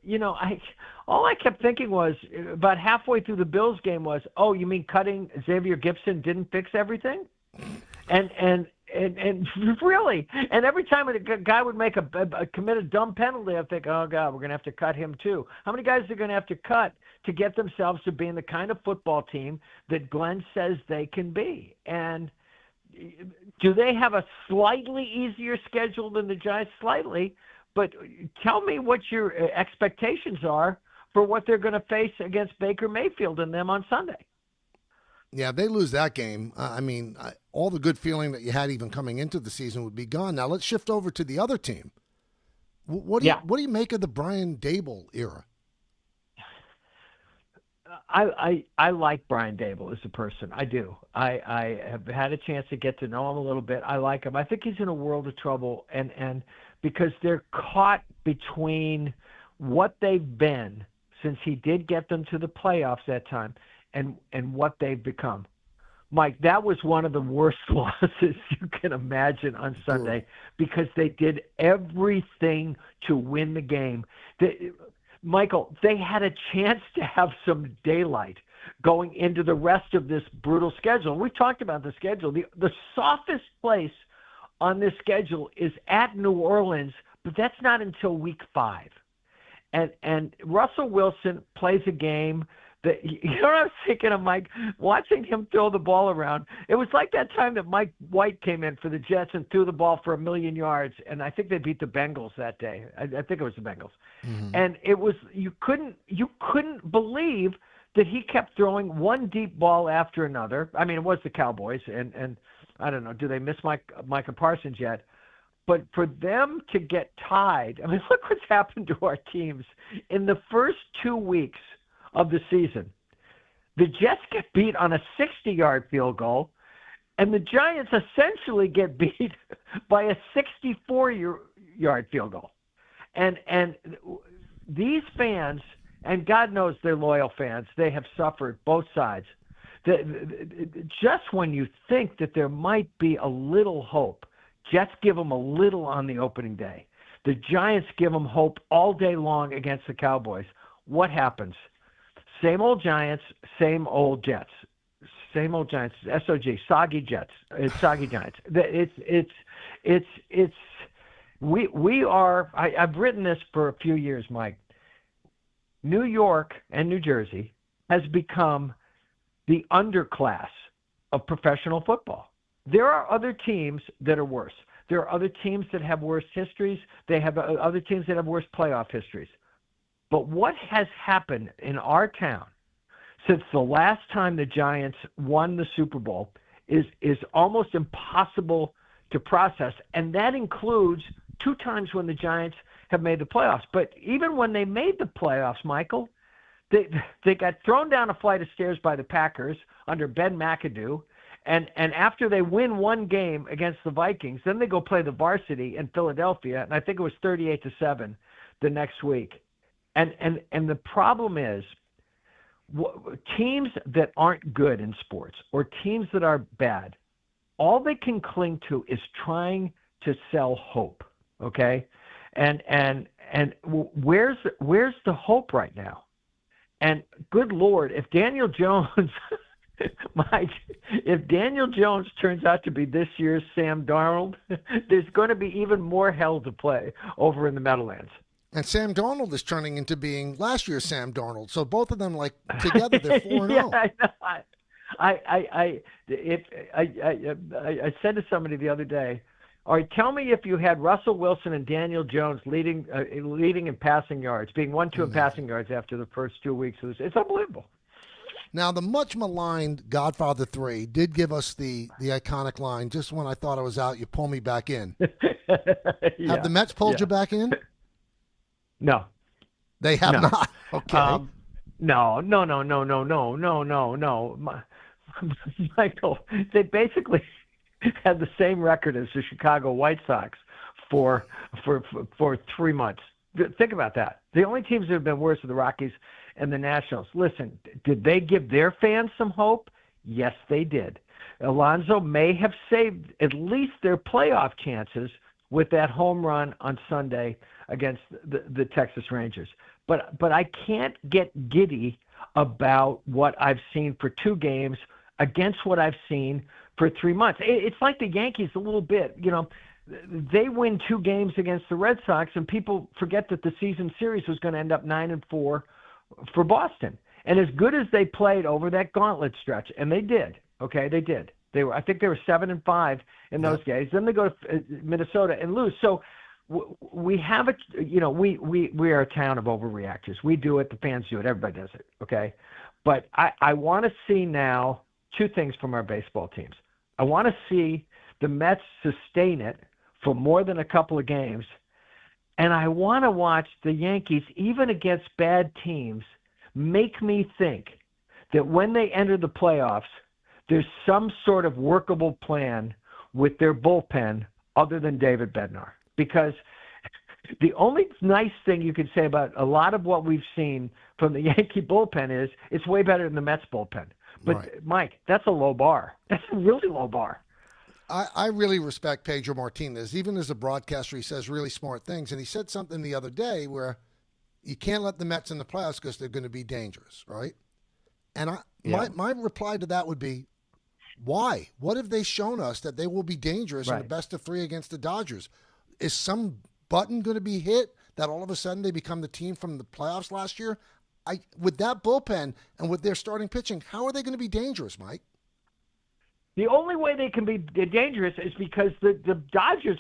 all I kept thinking was about halfway through the Bills game was, oh, you mean cutting Xavier Gibson didn't fix everything? And really, and every time a guy would make commit a dumb penalty, I think, oh God, we're going to have to cut him too. How many guys are going to have to cut to get themselves to being the kind of football team that Glenn says they can be? And do they have a slightly easier schedule than the Giants? Slightly. But tell me what your expectations are for what they're going to face against Baker Mayfield and them on Sunday. Yeah, if they lose that game, all the good feeling that you had even coming into the season would be gone. Now let's shift over to the other team. What do you make of the Brian Daboll era? I like Brian Daboll as a person. I do. I have had a chance to get to know him a little bit. I like him. I think he's in a world of trouble, and because they're caught between what they've been since he did get them to the playoffs that time and what they've become. Mike, that was one of the worst losses you can imagine on Sunday because they did everything to win the game. Michael, they had a chance to have some daylight going into the rest of this brutal schedule. We talked about the schedule. The softest place on this schedule is at New Orleans, but that's not until week 5. And Russell Wilson plays a game that, you know what I was thinking of, Mike? Watching him throw the ball around. It was like that time that Mike White came in for the Jets and threw the ball for 1,000,000 yards, and I think they beat the Bengals that day. I think it was the Bengals. Mm-hmm. And it was you couldn't believe that he kept throwing one deep ball after another. I mean, it was the Cowboys, and I don't know, do they miss Micah Parsons yet? But for them to get tied, I mean, look what's happened to our teams. In the first 2 weeks of the season, the Jets get beat on a 60-yard field goal, and the Giants essentially get beat by a 64-yard field goal. And these fans, and God knows they're loyal fans, they have suffered both sides. Just when you think that there might be a little hope, Jets give them a little on the opening day. The Giants give them hope all day long against the Cowboys. What happens? Same old Giants, same old Jets. Same old Giants, SOG, soggy Jets. It's soggy Giants. We are, I've written this for a few years, Mike. New York and New Jersey has become the underclass of professional football. There are other teams that are worse. There are other teams that have worse histories. They have other teams that have worse playoff histories. But what has happened in our town since the last time the Giants won the Super Bowl is almost impossible to process. And that includes 2 times when the Giants have made the playoffs. But even when they made the playoffs, Michael, they got thrown down a flight of stairs by the Packers under Ben McAdoo. And after they win one game against the Vikings, then they go play the varsity in Philadelphia, and I think it was 38-7 the next week. And the problem is, teams that aren't good in sports or teams that are bad, all they can cling to is trying to sell hope. Okay, and where's the hope right now? And good Lord, if Daniel Jones. Mike, if Daniel Jones turns out to be this year's Sam Darnold, there's going to be even more hell to play over in the Meadowlands. And Sam Darnold is turning into being last year's Sam Darnold. So both of them, like, together, they're 4-0. Yeah, I know. I said to somebody the other day, all right, tell me if you had Russell Wilson and Daniel Jones leading in passing yards, being 1-2 in passing yards after the first 2 weeks of this. It's unbelievable. Now, the much maligned Godfather 3 did give us the iconic line, just when I thought I was out, you pull me back in. Yeah, have the Mets pulled you back in? No. They have not. Okay. No. Michael, they basically had the same record as the Chicago White Sox for 3 months. Think about that. The only teams that have been worse are the Rockies and the Nationals. Listen, did they give their fans some hope? Yes, they did. Alonso may have saved at least their playoff chances with that home run on Sunday against the Texas Rangers. But I can't get giddy about what I've seen for 2 games against what I've seen for 3 months. It's like the Yankees a little bit. You know, they win 2 games against the Red Sox, and people forget that the season series was going to end up 9-4 for Boston. And as good as they played over that gauntlet stretch, and they did, okay, they did. I think they were 7-5 in those games. Then they go to Minnesota and lose. So we have we are a town of overreactors. We do it. The fans do it. Everybody does it. Okay. But I want to see now 2 things from our baseball teams. I want to see the Mets sustain it for more than a couple of games. And I want to watch the Yankees, even against bad teams, make me think that when they enter the playoffs, there's some sort of workable plan with their bullpen other than David Bednar. Because the only nice thing you could say about a lot of what we've seen from the Yankee bullpen is it's way better than the Mets bullpen. But, right. Mike, that's a low bar. That's a really low bar. I really respect Pedro Martinez. Even as a broadcaster, he says really smart things. And he said something the other day where you can't let the Mets in the playoffs because they're going to be dangerous, right? And my reply to that would be, why? What have they shown us that they will be dangerous in the best of 3 against the Dodgers? Is some button going to be hit that all of a sudden they become the team from the playoffs last year? With that bullpen and with their starting pitching, how are they going to be dangerous, Mike? The only way they can be dangerous is because the Dodgers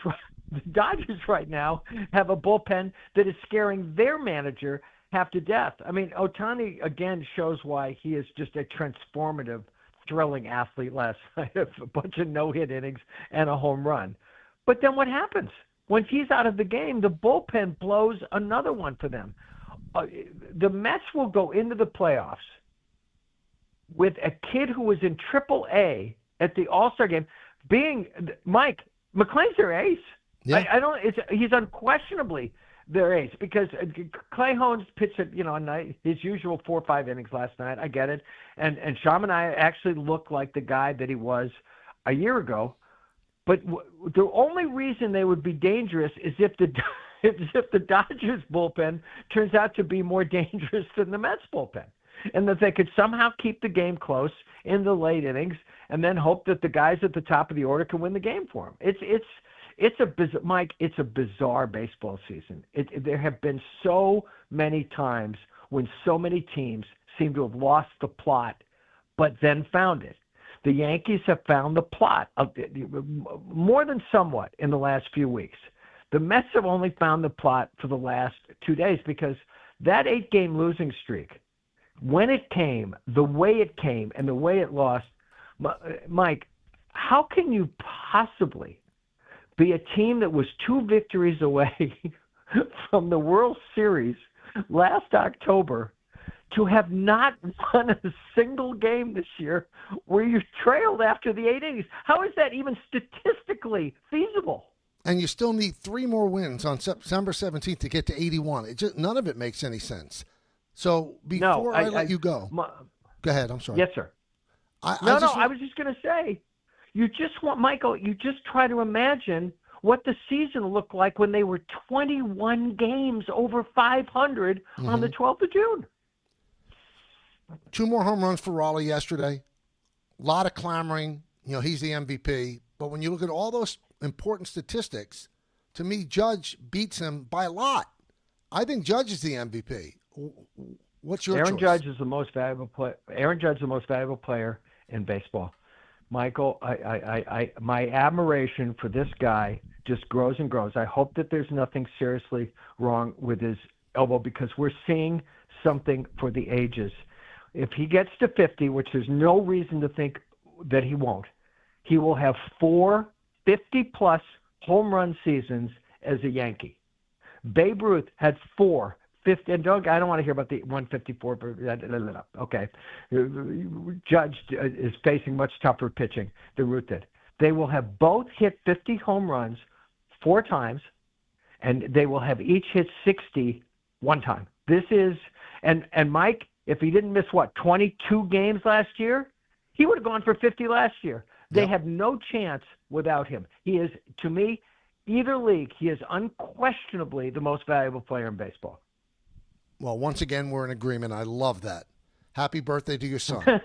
right now have a bullpen that is scaring their manager half to death. I mean, Ohtani, again, shows why he is just a transformative, thrilling athlete last night. A bunch of no-hit innings and a home run. But then what happens? When he's out of the game, the bullpen blows another one for them. The Mets will go into the playoffs with a kid who was in Triple-A at the All-Star game being Mike McClain's their ace. Yeah. He's unquestionably their ace because Clay Holmes pitched his usual 4 or 5 innings last night. I get it. And Chaminade actually looked like the guy that he was a year ago. But the only reason they would be dangerous is if the Dodgers bullpen turns out to be more dangerous than the Mets bullpen, and that they could somehow keep the game close in the late innings and then hope that the guys at the top of the order can win the game for them. Mike, it's a bizarre baseball season. There have been so many times when so many teams seem to have lost the plot, but then found it. The Yankees have found the plot more than somewhat in the last few weeks. The Mets have only found the plot for the last 2 days because that 8-game losing streak, when it came, the way it came, and the way it lost, Mike, how can you possibly be a team that was 2 victories away from the World Series last October to have not won a single game this year where you trailed after the 8 innings? How is that even statistically feasible? And you still need 3 more wins on September 17th to get to 81. None of it makes any sense. So before I let you go, go ahead. I'm sorry. Yes, sir. I was just going to say, you just try to imagine what the season looked like when they were 21 games over 500 on the 12th of June. 2 more home runs for Raleigh yesterday. A lot of clamoring. He's the MVP. But when you look at all those important statistics, to me, Judge beats him by a lot. I think Judge is the MVP. What's your choice? Aaron Judge is the most valuable player. Aaron Judge is the most valuable player in baseball. Michael, my admiration for this guy just grows and grows. I hope that there's nothing seriously wrong with his elbow because we're seeing something for the ages. If he gets to 50, which there's no reason to think that he won't, he will have 4 50-plus home run seasons as a Yankee. Babe Ruth had 4 50, and I don't want to hear about the 154. Okay. Judge is facing much tougher pitching than Ruth did. They will have both hit 50 home runs 4 times, and they will have each hit 60 one time. This is, and Mike, if he didn't miss, 22 games last year, he would have gone for 50 last year. They have no chance without him. He is, to me, either league, he is unquestionably the most valuable player in baseball. Well, once again, we're in agreement. I love that. Happy birthday to your son.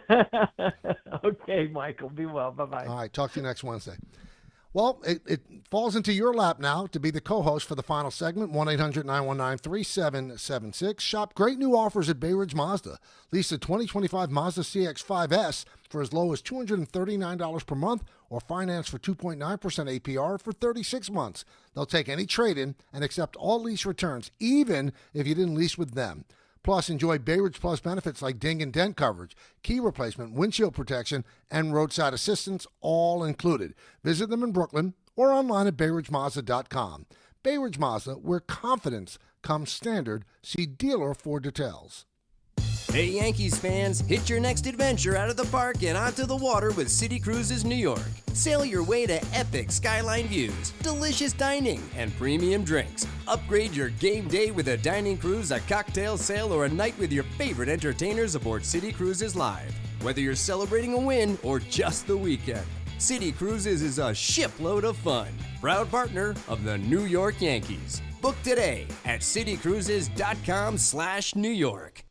Okay, Michael. Be well. Bye-bye. All right. Talk to you next Wednesday. Well, it falls into your lap now to be the co-host for the final segment, 1-800-919-3776. Shop great new offers at Bay Ridge Mazda. Lease the 2025 Mazda CX-5S for as low as $239 per month or finance for 2.9% APR for 36 months. They'll take any trade-in and accept all lease returns, even if you didn't lease with them. Plus, enjoy Bay Ridge Plus benefits like ding and dent coverage, key replacement, windshield protection, and roadside assistance, all included. Visit them in Brooklyn or online at BayRidgeMazda.com. Bay Ridge Mazda, where confidence comes standard. See dealer for details. Hey Yankees fans, hit your next adventure out of the park and onto the water with City Cruises New York. Sail your way to epic skyline views, delicious dining, and premium drinks. Upgrade your game day with a dining cruise, a cocktail sail, or a night with your favorite entertainers aboard City Cruises Live. Whether you're celebrating a win or just the weekend, City Cruises is a shipload of fun. Proud partner of the New York Yankees. Book today at citycruises.com/New York.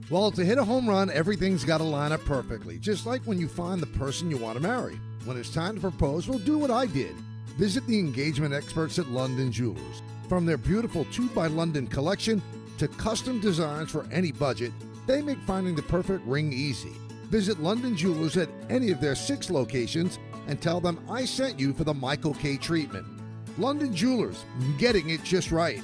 Well, to hit a home run, everything's got to line up perfectly, just like when you find the person you want to marry. When it's time to propose, well, do what I did. Visit the engagement experts at London Jewelers. From their beautiful 2 by London collection to custom designs for any budget, they make finding the perfect ring easy. Visit London Jewelers at any of their 6 locations and tell them I sent you for the Michael K. treatment. London Jewelers, getting it just right.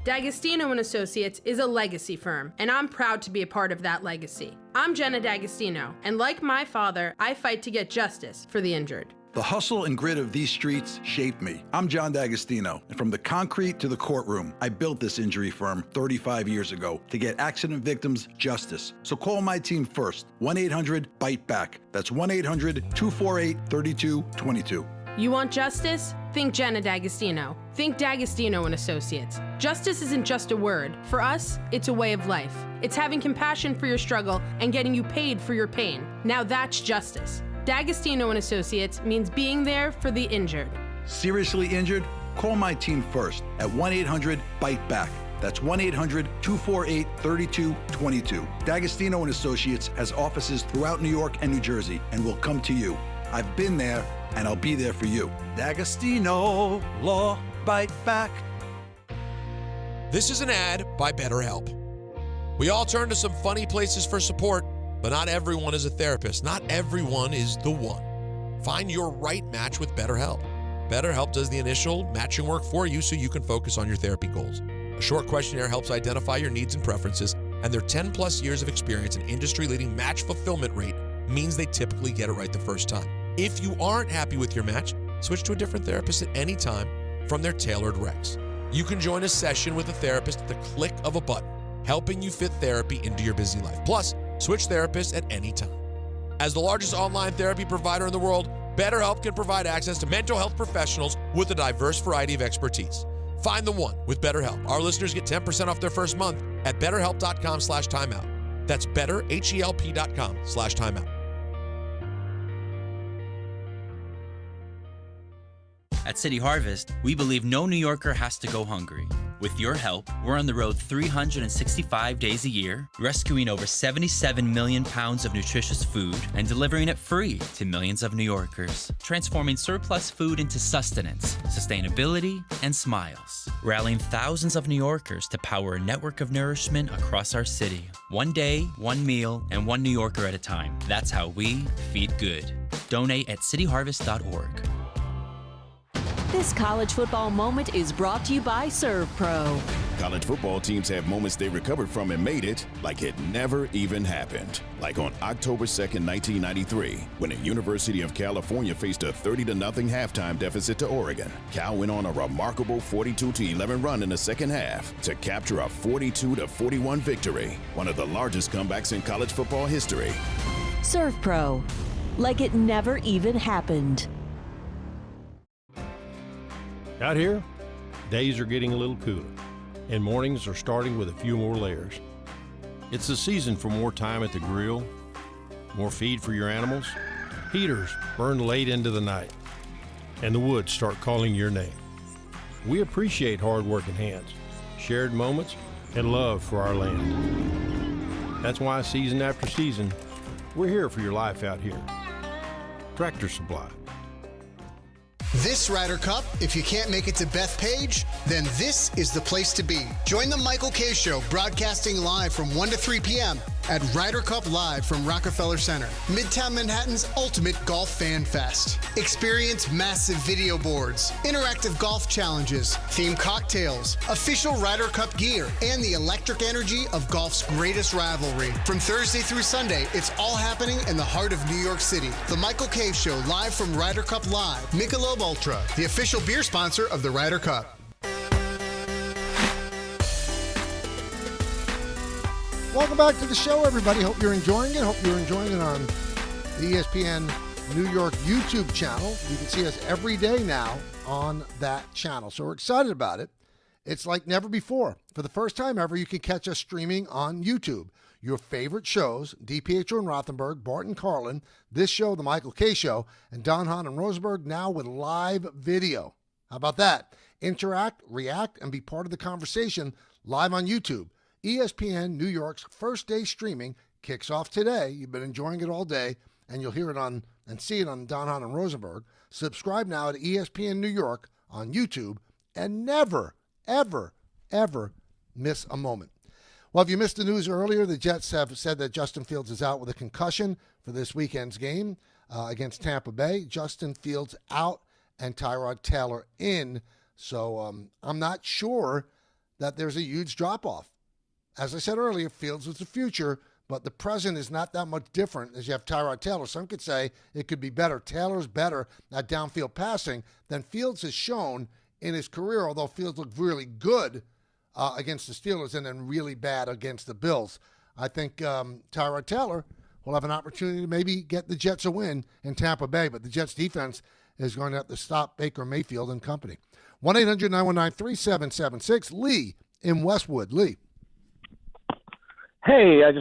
D'Agostino & Associates is a legacy firm, and I'm proud to be a part of that legacy. I'm Jenna D'Agostino, and like my father, I fight to get justice for the injured. The hustle and grit of these streets shaped me. I'm John D'Agostino, and from the concrete to the courtroom, I built this injury firm 35 years ago to get accident victims justice. So call my team first, 1-800-BITE-BACK. That's 1-800-248-3222. You want justice? Think Jenna D'Agostino. Think D'Agostino & Associates. Justice isn't just a word. For us, it's a way of life. It's having compassion for your struggle and getting you paid for your pain. Now that's justice. D'Agostino & Associates means being there for the injured. Seriously injured? Call my team first at 1-800-BITE-BACK. That's 1-800-248-3222. D'Agostino & Associates has offices throughout New York and New Jersey and will come to you. I've been there, and I'll be there for you. D'Agostino Law Bite Back. This is an ad by BetterHelp. We all turn to some funny places for support, but not everyone is a therapist. Not everyone is the one. Find your right match with BetterHelp. BetterHelp does the initial matching work for you so you can focus on your therapy goals. A short questionnaire helps identify your needs and preferences, and their 10-plus years of experience and industry-leading match fulfillment rate means they typically get it right the first time. If you aren't happy with your match, switch to a different therapist at any time from their tailored recs. You can join a session with a therapist at the click of a button, helping you fit therapy into your busy life. Plus, switch therapists at any time. As the largest online therapy provider in the world, BetterHelp can provide access to mental health professionals with a diverse variety of expertise. Find the one with BetterHelp. Our listeners get 10% off their first month at betterhelp.com/timeout. That's betterhelp.com/timeout. At City Harvest, we believe no New Yorker has to go hungry. With your help, we're on the road 365 days a year, rescuing over 77 million pounds of nutritious food and delivering it free to millions of New Yorkers, transforming surplus food into sustenance, sustainability, and smiles, rallying thousands of New Yorkers to power a network of nourishment across our city. One day, one meal, and one New Yorker at a time. That's how we feed good. Donate at cityharvest.org. This college football moment is brought to you by ServPro. College football teams have moments they recovered from and made it like it never even happened. Like on October 2nd, 1993, when the University of California faced a 30-0 halftime deficit to Oregon. Cal went on a remarkable 42-11 run in the second half to capture a 42-41 victory, one of the largest comebacks in college football history. ServPro, like it never even happened. Out here, days are getting a little cooler, and mornings are starting with a few more layers. It's the season for more time at the grill, more feed for your animals. Heaters burn late into the night, and the woods start calling your name. We appreciate hard-working hands, shared moments, and love for our land. That's why season after season, we're here for your life out here. Tractor Supply. This Ryder Cup, if you can't make it to Bethpage, then this is the place to be. Join the Michael K. Show, broadcasting live from 1 to 3 p.m. at Ryder Cup Live from Rockefeller Center, Midtown Manhattan's ultimate golf fan fest. Experience massive video boards, interactive golf challenges, themed cocktails, official Ryder Cup gear, and the electric energy of golf's greatest rivalry. From Thursday through Sunday, it's all happening in the heart of New York City. The Michael K. Show, live from Ryder Cup Live. Michelob Ultra, the official beer sponsor of the Ryder Cup. Welcome back to the show, everybody. Hope you're enjoying it. Hope you're enjoying it on the ESPN New York YouTube channel. You can see us every day now on that channel. So we're excited about it. It's like never before. For the first time ever, you can catch us streaming on YouTube. Your favorite shows, DiPietro and Rothenberg, Bart and Carlin, this show, The Michael K. Show, and Don Hahn and Rosenberg, now with live video. How about that? Interact, react, and be part of the conversation live on YouTube. ESPN New York's first day streaming kicks off today. You've been enjoying it all day, and you'll hear it on and see it on Don Hahn and Rosenberg. Subscribe now to ESPN New York on YouTube and never, ever, ever miss a moment. Well, if you missed the news earlier, the Jets have said that Justin Fields is out with a concussion for this weekend's game against Tampa Bay. Justin Fields out and Tyrod Taylor in. So I'm not sure that there's a huge drop-off. As I said earlier, Fields is the future, but the present is not that much different as you have Tyrod Taylor. Some could say it could be better. Taylor's better at downfield passing than Fields has shown in his career, although Fields looked really good against the Steelers and then really bad against the Bills. I think Tyrod Taylor will have an opportunity to maybe get the Jets a win in Tampa Bay, but the Jets defense is going to have to stop Baker Mayfield and company. 1-800-919-3776. Lee in Westwood. Lee. Hey, I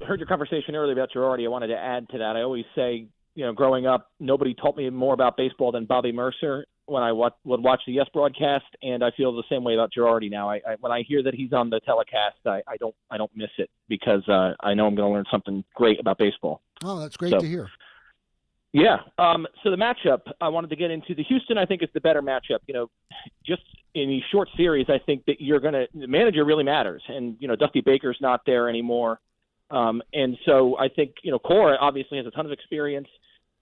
heard your conversation earlier about Girardi. I wanted to add to that. I always say, growing up, nobody taught me more about baseball than Bobby Mercer when I would watch the Yes broadcast, and I feel the same way about Girardi now. When I hear that he's on the telecast, I don't miss it because I know I'm going to learn something great about baseball. Oh, that's great to hear. Yeah. So the matchup I wanted to get into, the Houston, I think, is the better matchup. Just in these short series, I think that the manager really matters. And, Dusty Baker's not there anymore. And so I think, Cora obviously has a ton of experience,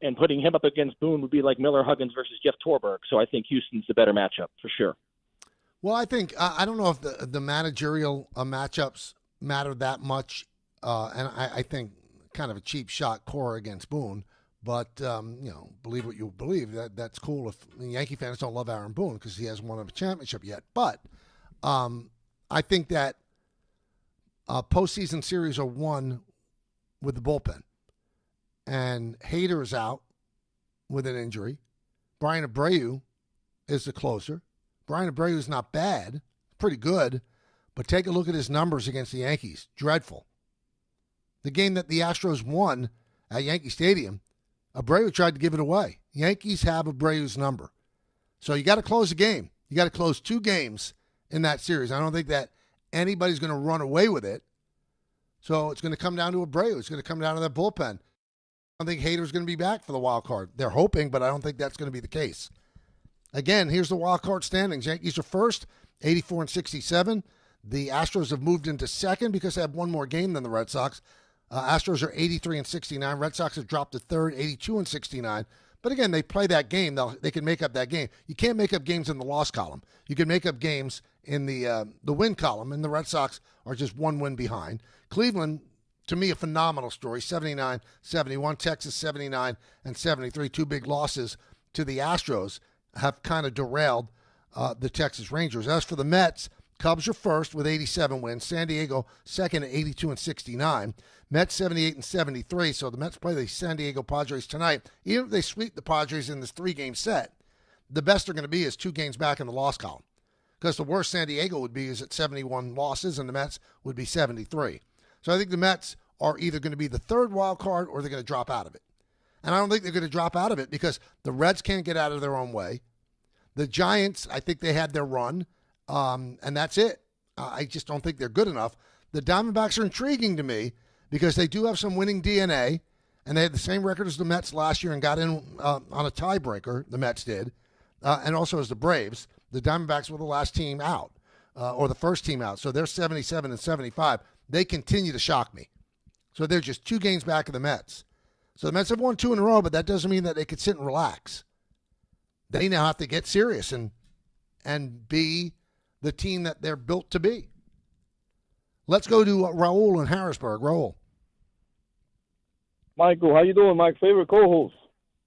and putting him up against Boone would be like Miller Huggins versus Jeff Torberg. So I think Houston's the better matchup for sure. Well, I think, I don't know if the managerial matchups matter that much. And I think kind of a cheap shot, Cora against Boone. But, believe what you believe. That's cool if the Yankee fans don't love Aaron Boone because he hasn't won a championship yet. But I think that postseason series are won with the bullpen. And Hader is out with an injury. Brian Abreu is the closer. Brian Abreu is not bad, pretty good. But take a look at his numbers against the Yankees. Dreadful. The game that the Astros won at Yankee Stadium, Abreu tried to give it away. Yankees have Abreu's number. So you got to close the game. You got to close 2 games in that series. I don't think that anybody's going to run away with it. So it's going to come down to Abreu. It's going to come down to that bullpen. I don't think Hader's going to be back for the wild card. They're hoping, but I don't think that's going to be the case. Again, here's the wild card standings. Yankees are first, 84-67. The Astros have moved into second because they have one more game than the Red Sox. Astros are 83-69. Red Sox have dropped to third, 82-69. But again, they play that game. They can make up that game. You can't make up games in the loss column. You can make up games in the win column, and the Red Sox are just one win behind. Cleveland, to me, a phenomenal story, 79-71. Texas, 79-73. 2 big losses to the Astros have kind of derailed the Texas Rangers. As for the Mets, Cubs are first with 87 wins. San Diego second at 82-69. Mets 78-73. So the Mets play the San Diego Padres tonight. Even if they sweep the Padres in this 3-game set, the best they're going to be is 2 games back in the loss column. Because the worst San Diego would be is at 71 losses, and the Mets would be 73. So I think the Mets are either going to be the third wild card or they're going to drop out of it. And I don't think they're going to drop out of it because the Reds can't get out of their own way. The Giants, I think they had their run. And that's it. I just don't think they're good enough. The Diamondbacks are intriguing to me because they do have some winning DNA, and they had the same record as the Mets last year and got in on a tiebreaker, the Mets did, and also as the Braves. The Diamondbacks were the last team out, or the first team out. So they're 77-75. They continue to shock me. So they're just 2 games back of the Mets. So the Mets have won 2 in a row, but that doesn't mean that they could sit and relax. They now have to get serious and be the team that they're built to be. Let's go to Raul in Harrisburg. Raul. Michael, how you doing? My favorite co-host.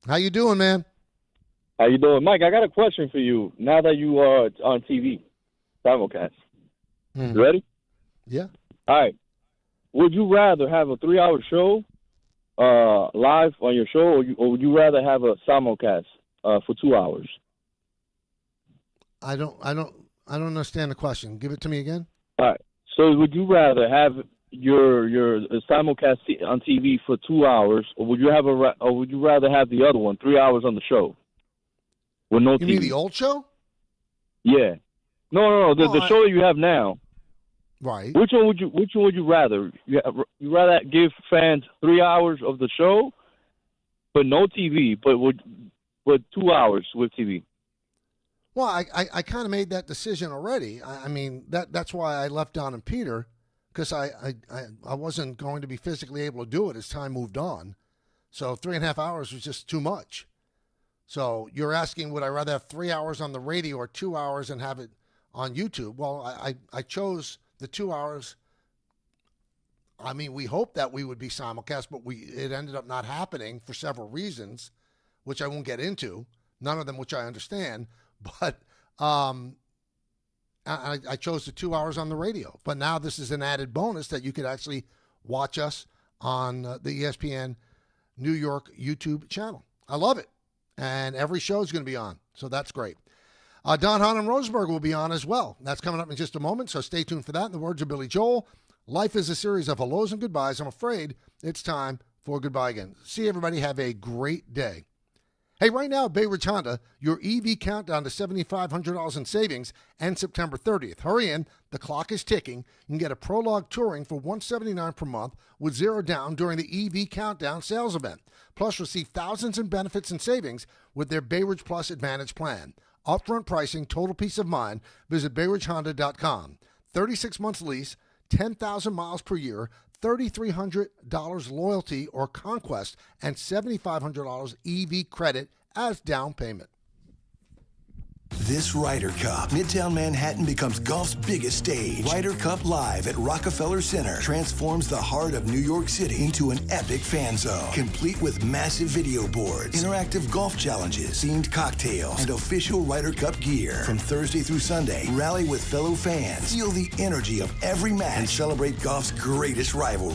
How you doing, man? How you doing? Mike, I got a question for you now that you are on TV, simulcast. Mm-hmm. You ready? Yeah. All right. Would you rather have a 3-hour show live on your show, or would you rather have a simulcast for 2 hours? I don't understand the question. Give it to me again. All right. So would you rather have your simulcast on TV for 2 hours, or would you rather have the other one, 3 hours on the show with no TV? You mean the old show? Yeah. No. The show you have now. Right. Which one would you rather? You rather give fans 3 hours of the show, but no TV, but 2 hours with TV. Well, I kind of made that decision already. I mean, that's why I left Don and Peter, because I wasn't going to be physically able to do it as time moved on. So 3.5 hours was just too much. So you're asking, would I rather have 3 hours on the radio or 2 hours and have it on YouTube? Well, I chose the 2 hours. I mean, we hoped that we would be simulcast, but it ended up not happening for several reasons, which I won't get into, none of them which I understand. But I chose the 2 hours on the radio. But now this is an added bonus that you could actually watch us on the ESPN New York YouTube channel. I love it. And every show is going to be on. So that's great. Don Hahn and Rosenberg will be on as well. That's coming up in just a moment, so stay tuned for that. In the words of Billy Joel, life is a series of hellos and goodbyes. I'm afraid it's time for goodbye again. See everybody. Have a great day. Hey, right now at Bay Ridge Honda, your EV countdown to $7,500 in savings ends September 30th. Hurry in. The clock is ticking. You can get a Prologue Touring for $179 per month with zero down during the EV Countdown sales event. Plus, receive thousands in benefits and savings with their Bay Ridge Plus Advantage plan. Upfront pricing, total peace of mind. Visit BayRidgeHonda.com. 36 months lease, 10,000 miles per year, $3,300 loyalty or conquest, and $7,500 EV credit as down payment. This Ryder Cup, Midtown Manhattan becomes golf's biggest stage. Ryder Cup Live at Rockefeller Center transforms the heart of New York City into an epic fan zone, complete with massive video boards, interactive golf challenges, themed cocktails, and official Ryder Cup gear. From Thursday through Sunday, rally with fellow fans, feel the energy of every match, and celebrate golf's greatest rivalry.